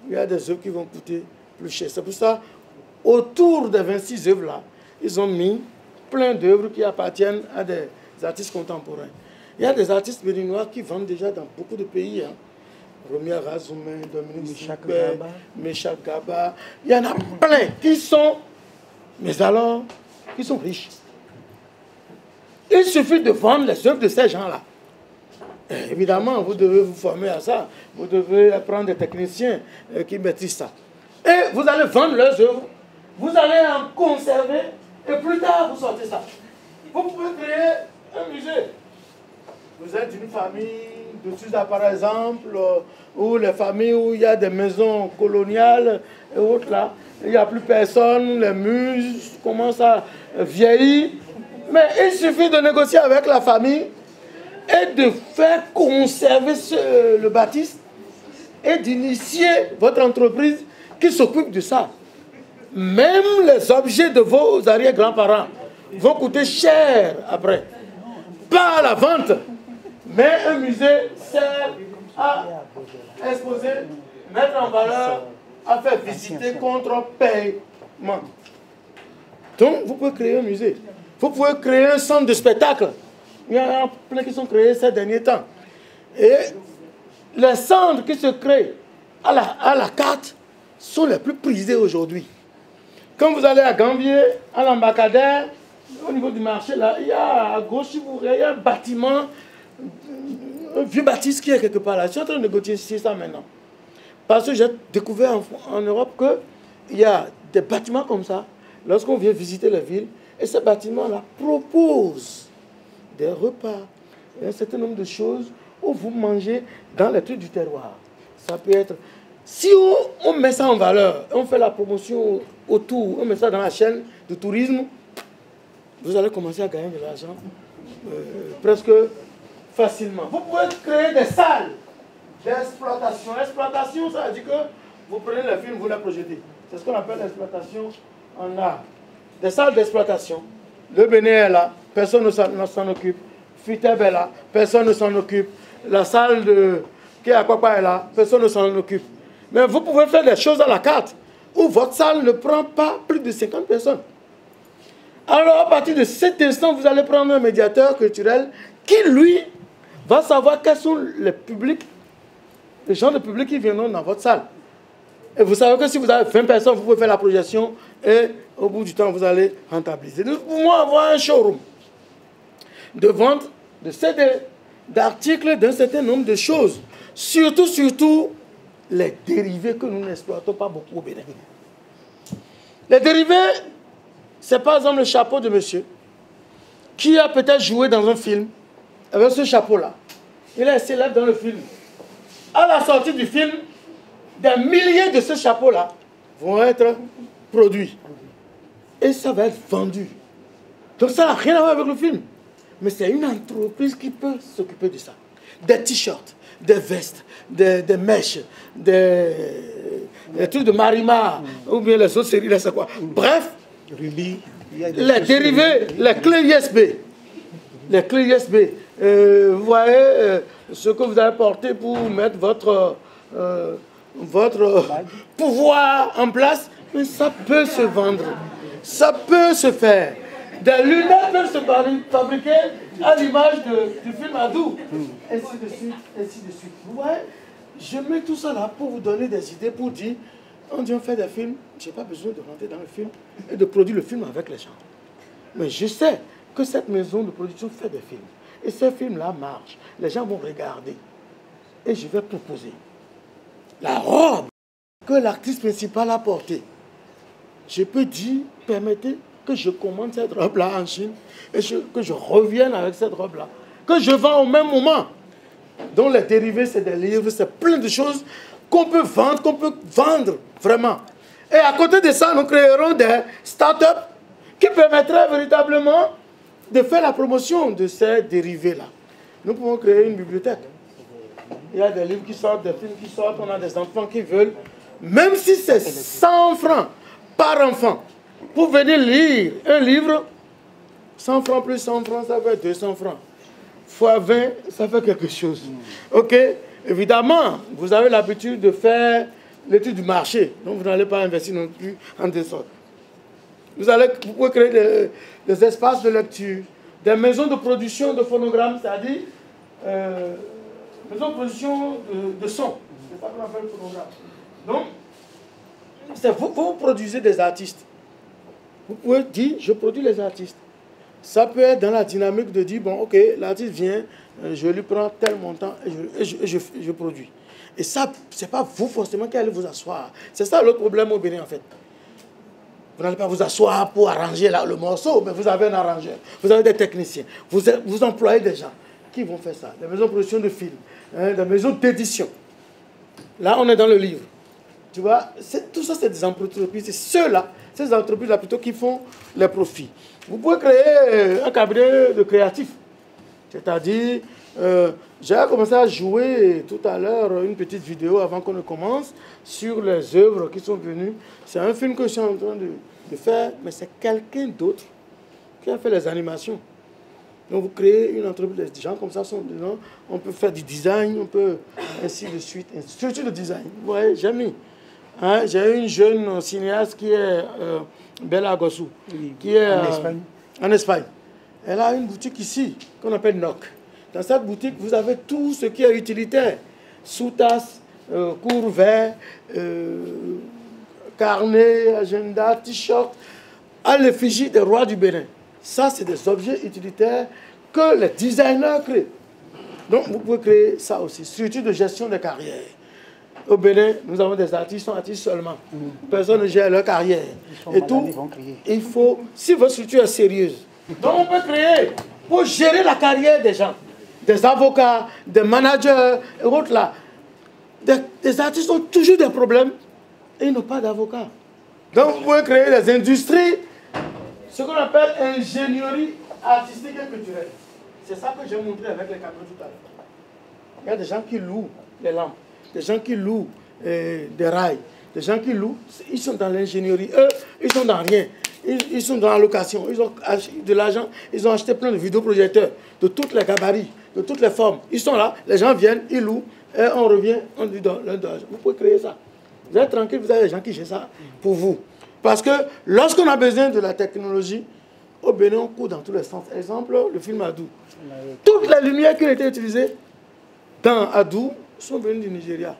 il y a des œuvres qui vont coûter plus cher. C'est pour ça, autour des 26 œuvres là, ils ont mis plein d'œuvres qui appartiennent à des artistes contemporains. Il y a des artistes béninois qui vendent déjà dans beaucoup de pays. Hein. Romia Razoumen, Dominique Sigbert, Méchak Gaba. Il y en a plein qui sont, mais alors, qui sont riches. Il suffit de vendre les œuvres de ces gens-là. Évidemment, vous devez vous former à ça. Vous devez prendre des techniciens qui maîtrisent ça. Et vous allez vendre leurs œuvres. Vous allez en conserver. Et plus tard, vous sortez ça. Vous pouvez créer un musée. Vous êtes une famille de Suza, par exemple, ou les familles où il y a des maisons coloniales et autres là. Il n'y a plus personne, les murs commencent à vieillir. Mais il suffit de négocier avec la famille et de faire conserver le bâtisse et d'initier votre entreprise qui s'occupe de ça. Même les objets de vos arrière-grands-parents vont coûter cher après. Pas à la vente, mais un musée sert à exposer, mettre en valeur, à faire visiter contre paiement. Donc, vous pouvez créer un musée. Vous pouvez créer un centre de spectacle. Il y en a plein qui sont créés ces derniers temps. Et les centres qui se créent à la carte sont les plus prisés aujourd'hui. Quand vous allez à Gambier, à l'Embarcadère, au niveau du marché, là, il y a à gauche, si vous voyez, il y a un bâtiment, un vieux bâtisse qui est quelque part là. Je suis en train de négocier ça maintenant. Parce que j'ai découvert en Europe qu'il y a des bâtiments comme ça, lorsqu'on vient visiter la ville, et ces bâtiments-là proposent des repas, un certain nombre de choses où vous mangez dans les trucs du terroir. Ça peut être... Si on met ça en valeur, on fait la promotion autour, on met ça dans la chaîne de tourisme, vous allez commencer à gagner de l'argent presque facilement. Vous pouvez créer des salles d'exploitation. Exploitation, ça veut dire que vous prenez les films, vous les projetez. C'est ce qu'on appelle l'exploitation en art. Des salles d'exploitation. Le Bénin est là, personne ne s'en occupe. Fiteb est là, personne ne s'en occupe. La salle de Kéakwapa est là, personne ne s'en occupe. Mais vous pouvez faire des choses à la carte où votre salle ne prend pas plus de 50 personnes. Alors, à partir de cet instant, vous allez prendre un médiateur culturel qui, lui, va savoir quels sont les publics, les gens de public qui viendront dans votre salle. Et vous savez que si vous avez 20 personnes, vous pouvez faire la projection et au bout du temps, vous allez rentabiliser. Nous pouvons avoir un showroom de vente de CD, d'articles, d'un certain nombre de choses. Surtout, les dérivés que nous n'exploitons pas beaucoup au Bénin. Les dérivés, c'est par exemple le chapeau de monsieur qui a peut-être joué dans un film avec ce chapeau-là. Il est célèbre dans le film. À la sortie du film, des milliers de ce chapeau-là vont être produits. Et ça va être vendu. Donc ça n'a rien à voir avec le film. Mais c'est une entreprise qui peut s'occuper de ça. Des t-shirts, des vestes, des mèches, des trucs de Marimar, ou bien les autres séries, là, c'est quoi. Bref, les dérivés, les clés USB. Les clés USB. Vous voyez ce que vous allez porter pour mettre votre pouvoir en place, mais ça peut se vendre. Ça peut se faire. Des lunettes peuvent se fabriquer à l'image du film Adou. Ainsi de suite, ainsi de suite. Vous voyez, je mets tout ça là pour vous donner des idées, pour dire, on dit on fait des films, je n'ai pas besoin de rentrer dans le film et de produire le film avec les gens. Mais je sais que cette maison de production fait des films. Et ces films-là marchent. Les gens vont regarder. Et je vais proposer la robe que l'artiste principal a portée. Je peux dire, permettez que je commande cette robe-là en Chine et que je revienne avec cette robe-là, que je vends au même moment. Donc les dérivés, c'est des livres, c'est plein de choses qu'on peut vendre vraiment. Et à côté de ça, nous créerons des start-up qui permettraient véritablement de faire la promotion de ces dérivés-là. Nous pouvons créer une bibliothèque. Il y a des livres qui sortent, des films qui sortent, on a des enfants qui veulent, même si c'est 100 francs par enfant, pour venir lire un livre, 100 francs plus 100 francs, ça fait 200 francs. Fois 20, ça fait quelque chose. Ok? Évidemment, vous avez l'habitude de faire l'étude du marché, donc vous n'allez pas investir non plus en dessordre. Vous pouvez créer des espaces de lecture, des maisons de production de phonogrammes, c'est-à-dire maisons de production de son. C'est ça qu'on appelle le phonogramme. Donc, vous produisez des artistes. Vous pouvez dire, je produis les artistes. Ça peut être dans la dynamique de dire, bon, ok, l'artiste vient, je lui prends tel montant et je produis. Et ça, ce n'est pas vous forcément qui allez vous asseoir. C'est ça le problème au Bénin, en fait. Vous n'allez pas vous asseoir pour arranger le morceau, mais vous avez un arrangeur, vous avez des techniciens, vous employez des gens qui vont faire ça. Des maisons de production de films, des maisons d'édition. Là, on est dans le livre. Tu vois, tout ça, c'est des entreprises. C'est ceux-là, ces entreprises-là plutôt qui font les profits. Vous pouvez créer un cabinet de créatifs. C'est-à-dire, j'ai commencé à jouer tout à l'heure une petite vidéo avant qu'on ne commence sur les œuvres qui sont venues. C'est un film que je suis en train de faire, mais c'est quelqu'un d'autre qui a fait les animations. Donc vous créez une entreprise, des gens comme ça sont dedans, on peut faire du design, on peut ainsi de suite, surtout le design. Vous voyez, j'ai mis. Hein, j'ai une jeune cinéaste qui est Bella Gossou, qui est en Espagne. Elle a une boutique ici qu'on appelle NOC. Dans cette boutique, vous avez tout ce qui est utilitaire. Sous-tasse, couvert, carnet, agenda, t-shirt, à l'effigie des rois du Bénin. Ça, c'est des objets utilitaires que les designers créent. Donc, vous pouvez créer ça aussi. Structure de gestion des carrières. Au Bénin, nous avons des artistes, sont artistes seulement. Personne ne gère leur carrière. Et tout, il faut, si votre structure est sérieuse, donc on peut créer pour gérer la carrière des gens. Des avocats, des managers, et autres là. Des artistes ont toujours des problèmes et ils n'ont pas d'avocats. Donc vous pouvez créer des industries, ce qu'on appelle ingénierie artistique et culturelle. C'est ça que j'ai montré avec les camions tout à l'heure. Il y a des gens qui louent les lampes, des gens qui louent des rails, des gens qui louent, ils sont dans l'ingénierie. Eux, ils sont dans rien. Ils sont dans la location, ils ont de l'argent, ils ont acheté plein de vidéoprojecteurs de toutes les gabarits, de toutes les formes. Ils sont là, les gens viennent, ils louent, et on revient, on lui donne l'argent. Vous pouvez créer ça. Vous êtes tranquille, vous avez des gens qui gèrent ça pour vous. Parce que lorsqu'on a besoin de la technologie, au Bénin, on court dans tous les sens. Exemple, le film Adou. Toutes les lumières qui ont été utilisées dans Adou sont venues du Nigeria.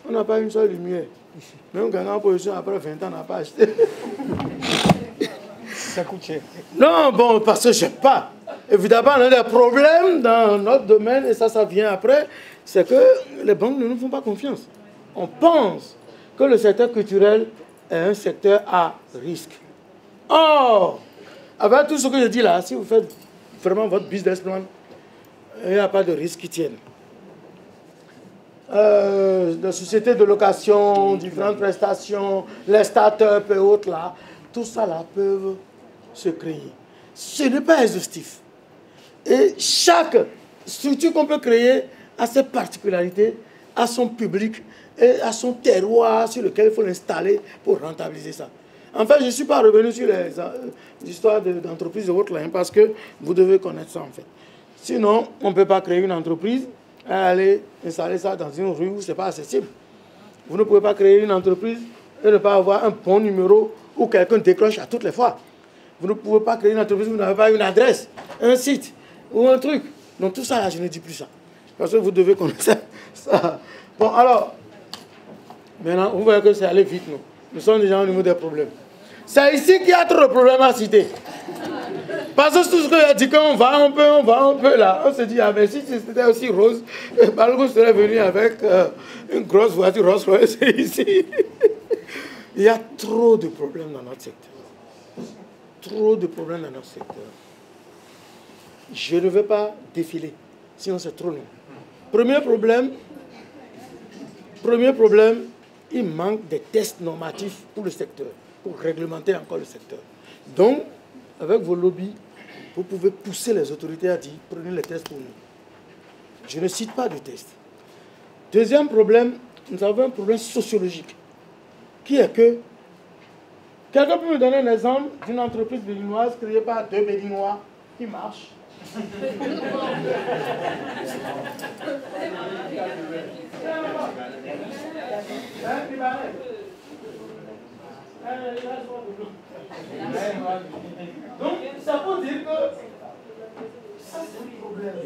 On n'a pas une seule lumière. Même quand on est en position après 20 ans, on n'a pas acheté. Ça coûte cher. Non, bon, parce que je sais pas. Évidemment, on a des problèmes dans notre domaine, et ça vient après. C'est que les banques ne nous font pas confiance. On pense que le secteur culturel est un secteur à risque. Or, avec tout ce que je dis là, si vous faites vraiment votre business plan, il n'y a pas de risque qui tienne. De sociétés de location, différentes prestations, les start-up et autres là, tout ça là peuvent se créer. Ce n'est pas exhaustif. Et chaque structure qu'on peut créer a ses particularités, a son public et a son terroir sur lequel il faut l'installer pour rentabiliser ça. En fait, je ne suis pas revenu sur les histoires d'entreprises de votre ligne parce que vous devez connaître ça en fait. Sinon, on ne peut pas créer une entreprise et aller installer ça dans une rue où ce n'est pas accessible. Vous ne pouvez pas créer une entreprise et ne pas avoir un bon numéro où quelqu'un décroche à toutes les fois. Vous ne pouvez pas créer une entreprise où vous n'avez pas une adresse, un site ou un truc. Donc tout ça, là, je ne dis plus ça. Parce que vous devez connaître ça. Bon, alors, maintenant, vous voyez que c'est allé vite, non? Nous sommes déjà au niveau des problèmes. C'est ici qu'il y a trop de problèmes à citer. Parce que tout ce que j'ai dit, quand on va un peu là, on se dit, ah mais si c'était aussi rose, Balgo serait venu avec une grosse voiture Rolls-Royce ici. Il y a trop de problèmes dans notre secteur. Trop de problèmes dans notre secteur. Je ne vais pas défiler, sinon c'est trop long. Premier problème, il manque des tests normatifs pour le secteur, pour réglementer encore le secteur. Donc, avec vos lobbies, vous pouvez pousser les autorités à dire, prenez les tests pour nous. Je ne cite pas de tests. Deuxième problème, nous avons un problème sociologique, qui est que, quelqu'un peut me donner un exemple d'une entreprise béninoise créée par deux Béninois qui marche. Donc, ça veut dire que ça, c'est un problème.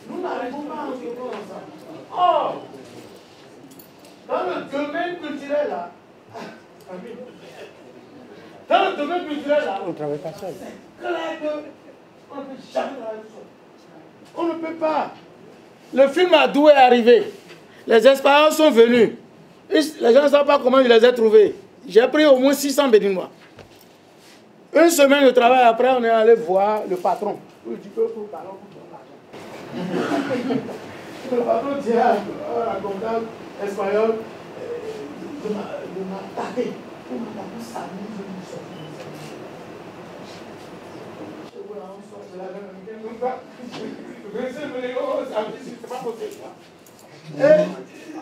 Nous n'arrivons pas à se voir ensemble. Or, dans le domaine culturel, là, Dans le domaine culturel, là, On ne travaille pas seul. c'est clair qu'on ne peut jamais travailler seul. On ne peut pas. Le film Adou est arrivé. Les expériences sont venues. Les gens ne savent pas comment je les ai trouvés. J'ai pris au moins 600 béninois. Une semaine de travail après, on est allé voir le patron. Il dit que pour parler, pour donner l'argent. Le patron dit à la comptable espagnole de m'attaquer. Pour m'attaquer samedi, je me sors.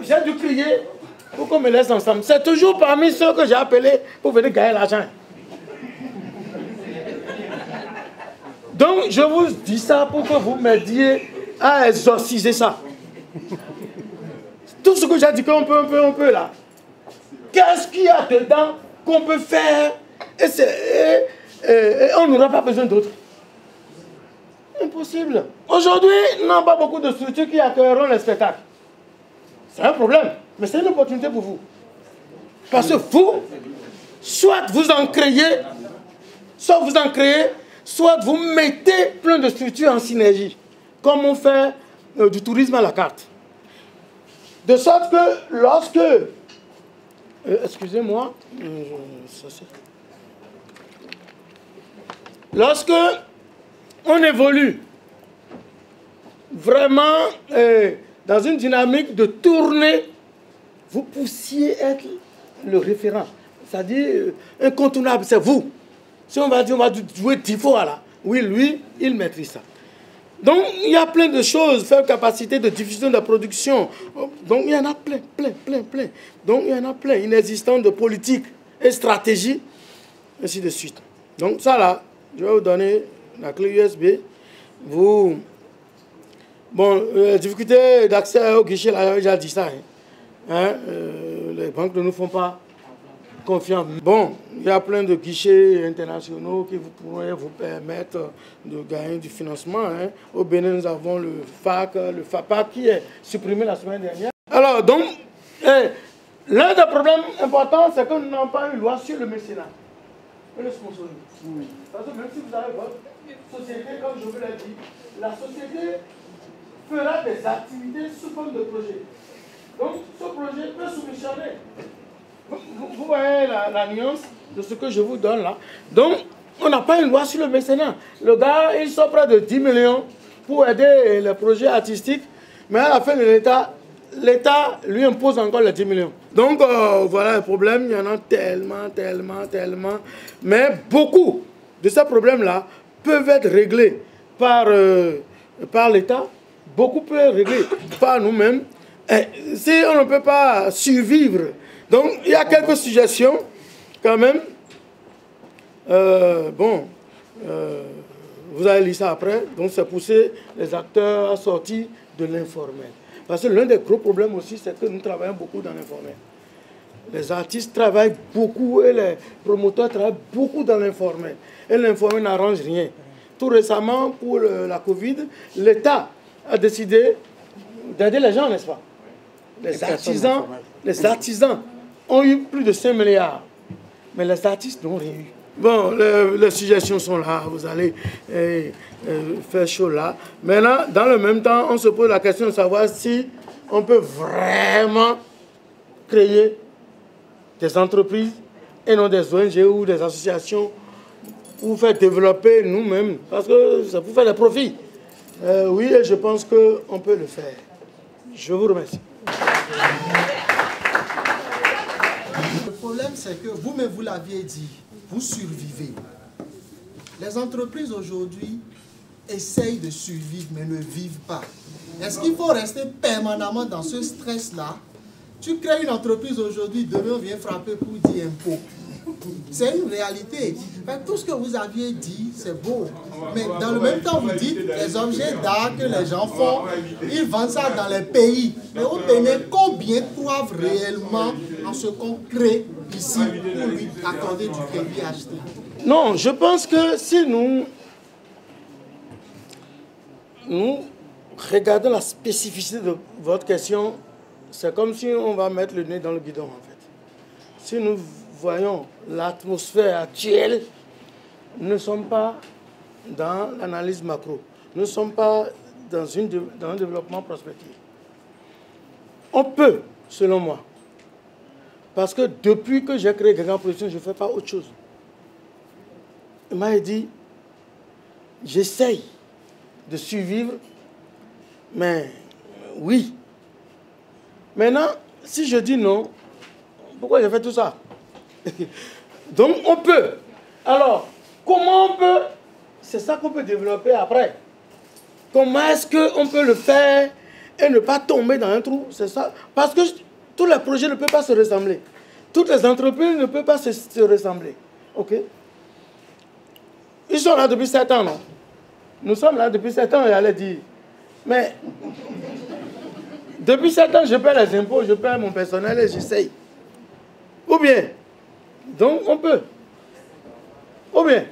J'ai dû crier pour qu'on me laisse ensemble. C'est toujours parmi ceux que j'ai appelés pour venir gagner l'argent. Donc, je vous dis ça pour que vous m'aidiez à exorciser ça. Tout ce que j'ai dit qu'on peut là. Qu'est-ce qu'il y a dedans qu'on peut faire et on n'aura pas besoin d'autres? Impossible. Aujourd'hui, il n'y a pas beaucoup de structures qui accueilleront les spectacles. C'est un problème, mais c'est une opportunité pour vous. Parce que vous, soit vous en créez, soit vous mettez plein de structures en synergie, comme on fait du tourisme à la carte. De sorte que lorsque... excusez-moi. Lorsque on évolue vraiment dans une dynamique de tournée, vous poussiez être le référent. C'est-à-dire incontournable, c'est vous. Si on va dire, on va jouer 10 fois là, oui, lui, il maîtrise ça. Donc, il y a plein de choses, faire capacité de diffusion de la production. Donc, il y en a plein. Donc, il y en a plein, inexistant de politique et stratégie, ainsi de suite. Donc, ça là, je vais vous donner la clé USB. Bon, la difficulté d'accès au guichet, là, j'ai déjà dit ça. Les banques ne nous font pas confiance. Bon, il y a plein de guichets internationaux qui pourraient vous permettre de gagner du financement. Au Bénin, nous avons le FAPA qui est supprimé la semaine dernière. Alors, donc, l'un des problèmes importants, c'est que nous n'avons pas une loi sur le mécénat et le sponsoring. Parce que même si vous avez votre société, comme je vous l'ai dit, la société fera des activités sous forme de projet. Donc, ce projet peut soumissionner. Vous voyez la nuance de ce que je vous donne là. Donc, on n'a pas une loi sur le mécénat. Le gars, il sort près de 10 millions pour aider les projets artistiques, mais à la fin de l'État lui impose encore les 10 millions. Donc, voilà le problème. Il y en a tellement. Mais beaucoup de ces problèmes-là peuvent être réglés par l'État. Beaucoup peuvent être réglés par nous-mêmes. Si on ne peut pas survivre. Donc, il y a quelques suggestions, quand même. Vous allez lire ça après. Donc, c'est pousser les acteurs à sortir de l'informel. Parce que l'un des gros problèmes aussi, c'est que nous travaillons beaucoup dans l'informel. Les artistes travaillent beaucoup et les promoteurs travaillent beaucoup dans l'informel. Et l'informel n'arrange rien. Tout récemment, pour la Covid, l'État a décidé d'aider les gens, n'est-ce pas? Les artisans ont eu plus de 5 milliards. Mais les artistes n'ont rien eu. Bon, les suggestions sont là. Vous allez faire chaud là. Maintenant, dans le même temps, on se pose la question de savoir si on peut vraiment créer des entreprises et non des ONG ou des associations pour faire développer nous-mêmes. Parce que ça peut faire des profits. Oui, et je pense qu'on peut le faire. Je vous remercie. Le problème, c'est que vous-même, vous l'aviez dit, vous survivez. Les entreprises aujourd'hui essayent de survivre, mais ne vivent pas. Est-ce qu'il faut rester permanemment dans ce stress-là? Tu crées une entreprise aujourd'hui, demain on vient frapper pour dire impôt. C'est une réalité. Tout ce que vous aviez dit, c'est beau. Mais dans le même temps, vous dites, les objets d'art que les gens font, ils vendent ça dans les pays. Mais au Bénin, combien croient réellement en ce qu'on crée ici pour lui accorder du crédit acheté? Non, je pense que si nous regardons la spécificité de votre question, c'est comme si on va mettre le nez dans le guidon, en fait. Si nous voyons l'atmosphère actuelle, nous ne sommes pas dans l'analyse macro. Nous ne sommes pas dans un développement prospectif. On peut, selon moi, parce que depuis que j'ai créé Gangan Production, je ne fais pas autre chose. Il m'a dit, j'essaye de survivre, mais oui. Maintenant, si je dis non, pourquoi j'ai fait tout ça? Donc on peut. Alors, comment on peut? C'est ça qu'on peut développer après. Comment est-ce qu'on peut le faire et ne pas tomber dans un trou? C'est ça. Parce que tous les projets ne peuvent pas se ressembler. Toutes les entreprises ne peuvent pas se ressembler. OK? Ils sont là depuis 7 ans, non? Nous sommes là depuis 7 ans, et allait dire. Mais depuis 7 ans, je paie les impôts, je paie mon personnel et j'essaye. Ou bien, donc on peut. Ou bien.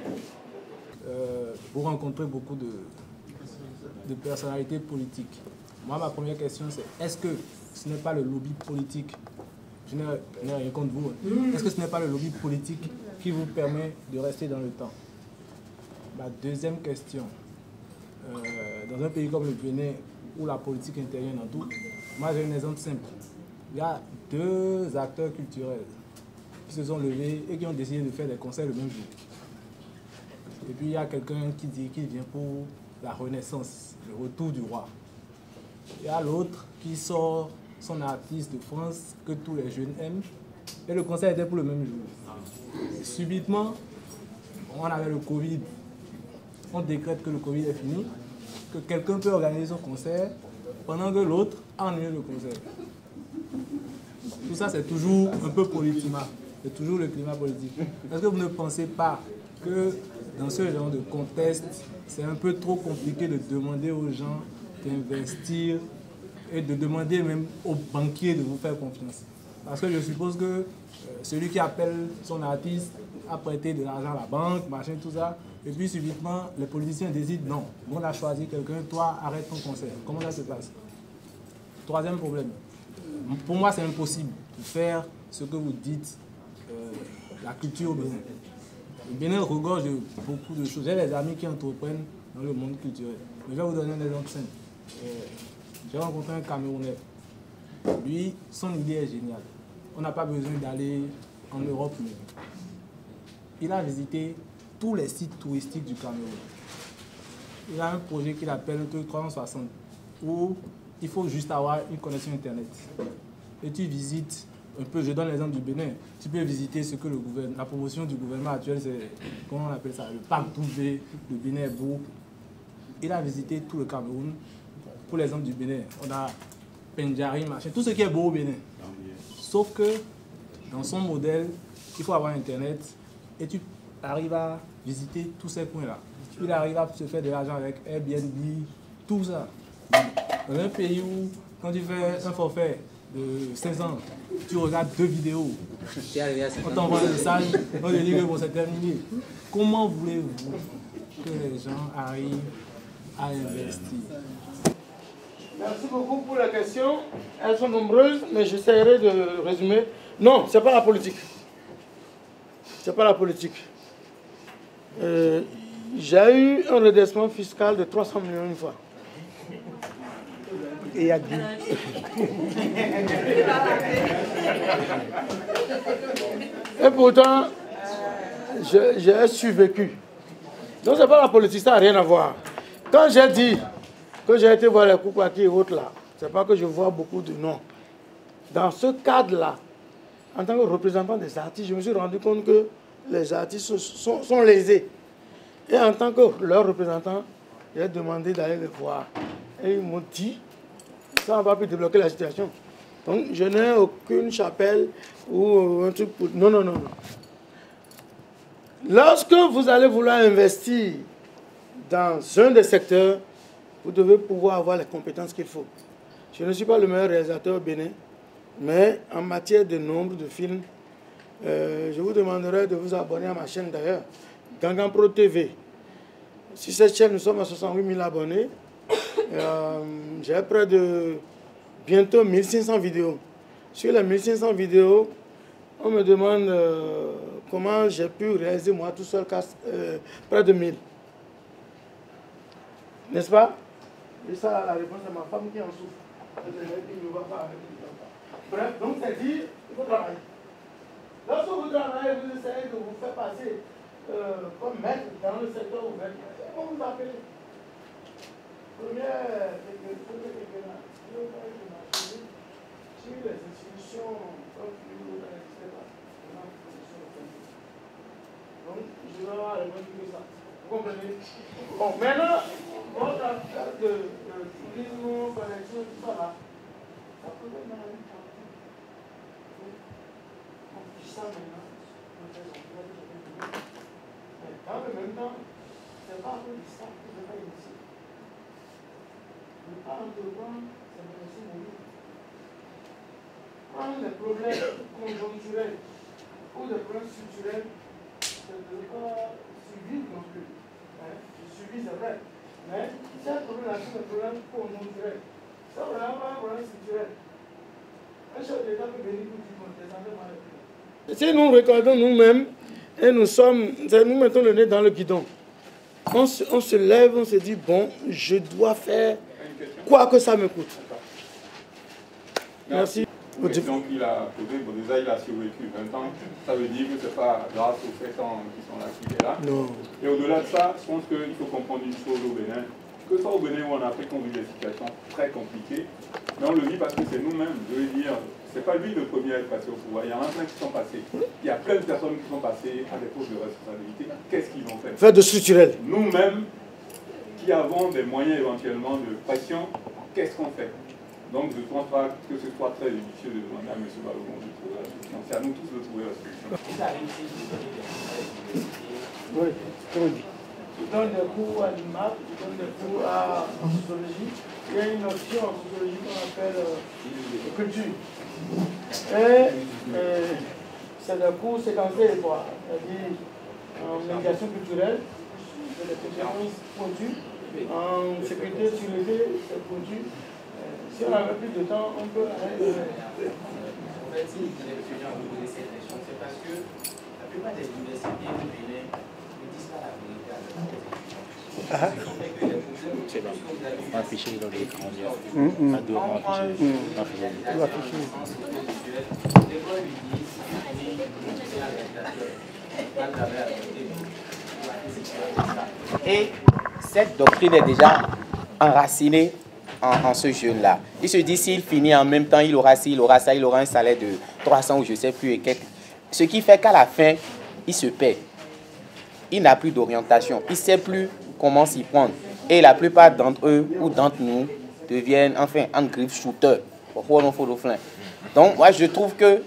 Vous rencontrez beaucoup de personnalités politiques. Moi, ma première question, c'est est-ce que ce n'est pas le lobby politique, je n'ai rien contre vous, est-ce que ce n'est pas le lobby politique qui vous permet de rester dans le temps? Ma deuxième question, dans un pays comme le Bénin, où la politique intervient dans tout, moi j'ai un exemple simple. Il y a 2 acteurs culturels qui se sont levés et qui ont décidé de faire des concerts le même jour. Et puis il y a quelqu'un qui dit qu'il vient pour la renaissance, le retour du roi. Il y a l'autre qui sort son artiste de France que tous les jeunes aiment. Et le concert était pour le même jour. Et subitement, on avait le Covid. On décrète que le Covid est fini, que quelqu'un peut organiser son concert pendant que l'autre a annulé le concert. Tout ça, c'est toujours un peu politique. C'est toujours le climat politique. Est-ce que vous ne pensez pas que dans ce genre de contexte, c'est un peu trop compliqué de demander aux gens d'investir et de demander même aux banquiers de vous faire confiance? Parce que je suppose que celui qui appelle son artiste a prêté de l'argent à la banque, machin, tout ça, et puis subitement, les politiciens décident non, on a choisi quelqu'un, toi, arrête ton concert. Comment ça se passe? Troisième problème. Pour moi, c'est impossible de faire ce que vous dites, la culture au Bénin. Le Bénin regorge de beaucoup de choses. J'ai des amis qui entreprennent dans le monde culturel. Mais je vais vous donner un exemple simple. J'ai rencontré un Camerounais. Lui, son idée est géniale. On n'a pas besoin d'aller en Europe. Mais il a visité tous les sites touristiques du Cameroun. Il a un projet qu'il appelle le 360, où il faut juste avoir une connexion Internet. Et tu visites un peu, je donne l'exemple du Bénin, tu peux visiter ce que la promotion du gouvernement actuel, c'est, comment on appelle ça, le parc Douvé, le Bénin est beau. Il a visité tout le Cameroun. Pour l'exemple du Bénin, on a Pendjari, machin, tout ce qui est beau au Bénin. Sauf que dans son modèle, il faut avoir Internet et tu arrives à visiter tous ces points-là. Il arrive à se faire de l'argent avec Airbnb, tout ça. Dans un pays où, quand tu fais un forfait de 16 ans, tu regardes 2 vidéos, on t'envoie un message, on te dit que bon, c'est terminé. Comment voulez-vous que les gens arrivent à investir? Merci beaucoup pour la question. Elles sont nombreuses, mais j'essaierai de résumer. Non, ce n'est pas la politique. Ce n'est pas la politique. J'ai eu un redressement fiscal de 300 millions une fois. Et il y a dit. Et pourtant, j'ai survécu. Donc, ce n'est pas la politique, ça n'a rien à voir. Quand j'ai dit que j'ai été voir les Koukwaki et autres là, ce n'est pas que je vois beaucoup de noms. Dans ce cadre-là, en tant que représentant des artistes, je me suis rendu compte que les artistes sont lésés. Et en tant que leur représentant, j'ai demandé d'aller les voir. Et ils m'ont dit, ça va plus débloquer la situation. Donc, je n'ai aucune chapelle ou un truc pour... Non, non, non, non. Lorsque vous allez vouloir investir dans un des secteurs, vous devez pouvoir avoir les compétences qu'il faut. Je ne suis pas le meilleur réalisateur au Bénin, mais en matière de nombre de films, je vous demanderai de vous abonner à ma chaîne d'ailleurs, Gangan Pro TV. Sur cette chaîne, nous sommes à 68 000 abonnés. J'ai près de bientôt 1500 vidéos. Sur les 1500 vidéos, on me demande comment j'ai pu réaliser moi tout seul près de 1000. N'est-ce pas? Et ça, la réponse de ma femme qui en souffre. Elle ne va pas avec lui. Bref, donc c'est dire, il faut travailler. Lorsque vous travaillez, vous essayez de vous faire passer comme maître dans le secteur ouvert. Comment vous appelez? Première, si les institutions comme n'existaient pas, donc je vais avoir le même que ça. Vous comprenez? Bon, maintenant, votre affaire de tourisme, connexion, tout ça là, ça peut être dans la même partie. On dit ça maintenant, mais dans le même temps, c'est pas un peu de ça que je vais initier. Ne pas entreprendre, c'est me laisser mourir. Prendre des problèmes conjoncturels ou des problèmes structurels, c'est de ne pas survivre non plus. Je subis, c'est vrai. Mais si un problème là, c'est un problème conjoncturel. Ça ne va pas un problème structurel. Un chef d'État peut venir pour dire qu'on descendait mal. Si nous regardons nous-mêmes et nous mettons le nez dans le guidon, on se lève, on se dit, bon, je dois faire quoi que ça me coûte. Merci. La question qu'il a posée, bon, déjà il a survécu 20 ans, ça veut dire que ce n'est pas grâce aux 7 ans qui sont là qu'il est là. Non. Et au-delà de ça, je pense qu'il faut comprendre une chose au Bénin, que ce soit au Bénin ou en Afrique, on vit des situations très compliquées, mais on le vit parce que c'est nous-mêmes, je veux dire, c'est pas lui le premier à être passé au pouvoir, il y en a plein qui sont passés, il y a plein de personnes qui sont passées à des postes de responsabilité, qu'est-ce qu'ils ont fait? Faire de structurel. Nous-mêmes, qui avons des moyens éventuellement de pression, qu'est-ce qu'on fait? Donc je ne pense pas que ce soit très judicieux de demander à M. Balogun de trouver la solution. C'est à nous tous de trouver la solution. Oui, comme on dit. Je donne des cours à l'IMAP, je donne des cours en sociologie. Il y a une notion en sociologie qu'on appelle culture. Et c'est des cours séquencés, quoi. C'est-à-dire en médiation culturelle, c'est des compétences pointues. En sécurité sur les faits, c'est pointu. Si on avait plus de temps, on peut aller. En fait, si les étudiants ont posé cette question, c'est parce que la plupart des universités du Bénin ne disent pas la vérité à leurs étudiants. C'est bon. Afficher dans l'écran. À deux afficher. L'école lui dit, et cette doctrine est déjà enracinée en ce jeune-là. Il se dit, s'il finit en même temps, il aura ci, il aura ça, il aura un salaire de 300 ou je ne sais plus et quelques. Ce qui fait qu'à la fin, il se perd. Il n'a plus d'orientation. Il ne sait plus comment s'y prendre. Et la plupart d'entre eux ou d'entre nous deviennent, enfin, en griffe shooter. Donc, moi, je trouve que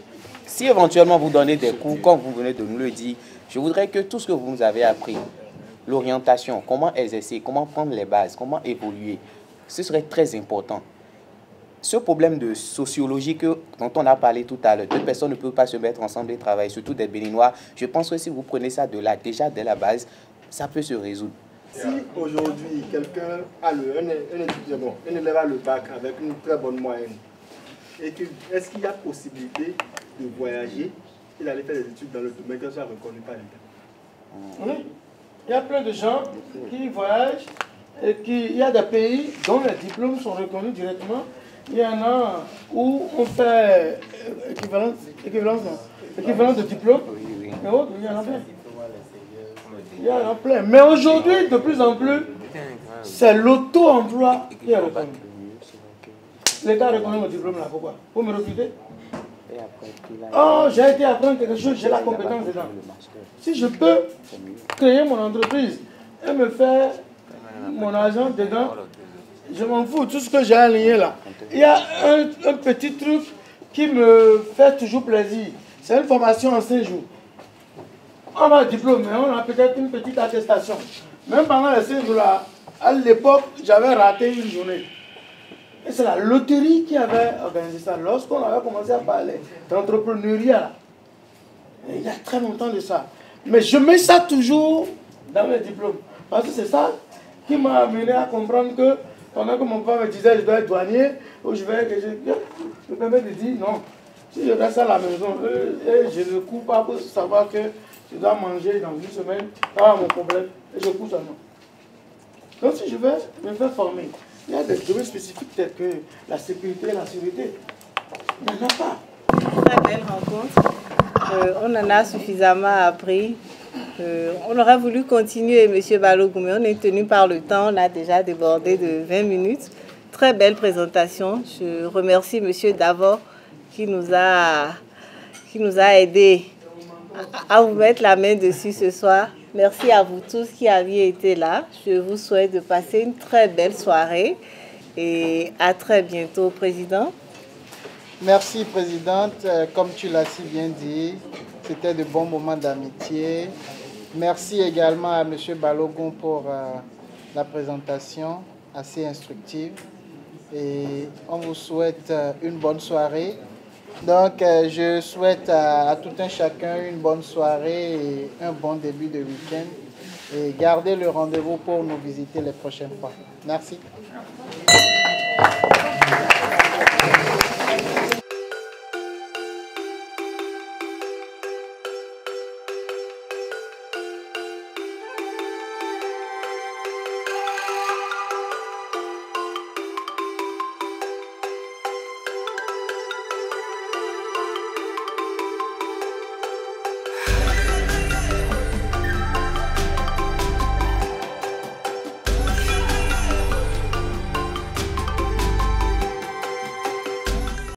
si éventuellement vous donnez des cours, comme vous venez de nous le dire, je voudrais que tout ce que vous nous avez appris, l'orientation, comment exercer, comment prendre les bases, comment évoluer, ce serait très important. Ce problème de sociologie dont on a parlé tout à l'heure, deux personnes ne peuvent pas se mettre ensemble et travailler, surtout des Béninois, je pense que si vous prenez ça de là, déjà dès la base, ça peut se résoudre. Si aujourd'hui quelqu'un a un élève a le bac avec une très bonne moyenne, est-ce qu'il y a possibilité de voyager et d'aller faire des études dans le domaine qui soit reconnu par l'État? Oui, il y a plein de gens qui voyagent. Et il y a des pays dont les diplômes sont reconnus directement. Il y en a où on fait équivalent de diplôme. Mais autres, il y en a plein. Il y en a plein. Mais aujourd'hui, de plus en plus, c'est l'auto-emploi qui est reconnu. L'État reconnaît mon diplôme là, pourquoi? Pour me recruter? Oh, j'ai été apprendre quelque chose, j'ai la compétence dedans. Si je peux créer mon entreprise et me faire mon argent dedans, je m'en fous, tout ce que j'ai aligné là. Il y a un petit truc qui me fait toujours plaisir. C'est une formation en 5 jours. On a un diplôme, mais on a peut-être une petite attestation. Même pendant les 5 jours là, à l'époque, j'avais raté une journée. Et c'est la loterie qui avait organisé ça. Lorsqu'on avait commencé à parler d'entrepreneuriat, il y a très longtemps de ça. Mais je mets ça toujours dans mes diplômes. Parce que c'est ça qui m'a amené à comprendre que pendant que mon père me disait je dois être douanier, ou je me permets de dire non, Si je reste à la maison et je ne cours pas pour savoir que je dois manger dans une semaine, pas mon problème, et je cours seulement. Donc si je vais me faire former, il y a des domaines spécifiques tels que la sécurité et la sûreté. Il n'y en a pas. Très belle rencontre. On en a suffisamment appris. On aurait voulu continuer, M. Balogun, mais on est tenu par le temps. On a déjà débordé de 20 minutes. Très belle présentation. Je remercie M. Davor qui nous a aidés à vous mettre la main dessus ce soir. Merci à vous tous qui aviez été là. Je vous souhaite de passer une très belle soirée et à très bientôt, Président. Merci, Présidente. Comme tu l'as si bien dit, c'était de bons moments d'amitié. Merci également à M. Balogun pour la présentation assez instructive. Et on vous souhaite une bonne soirée. Donc, je souhaite à tout un chacun une bonne soirée et un bon début de week-end. Et gardez le rendez-vous pour nous visiter les prochaines fois. Merci.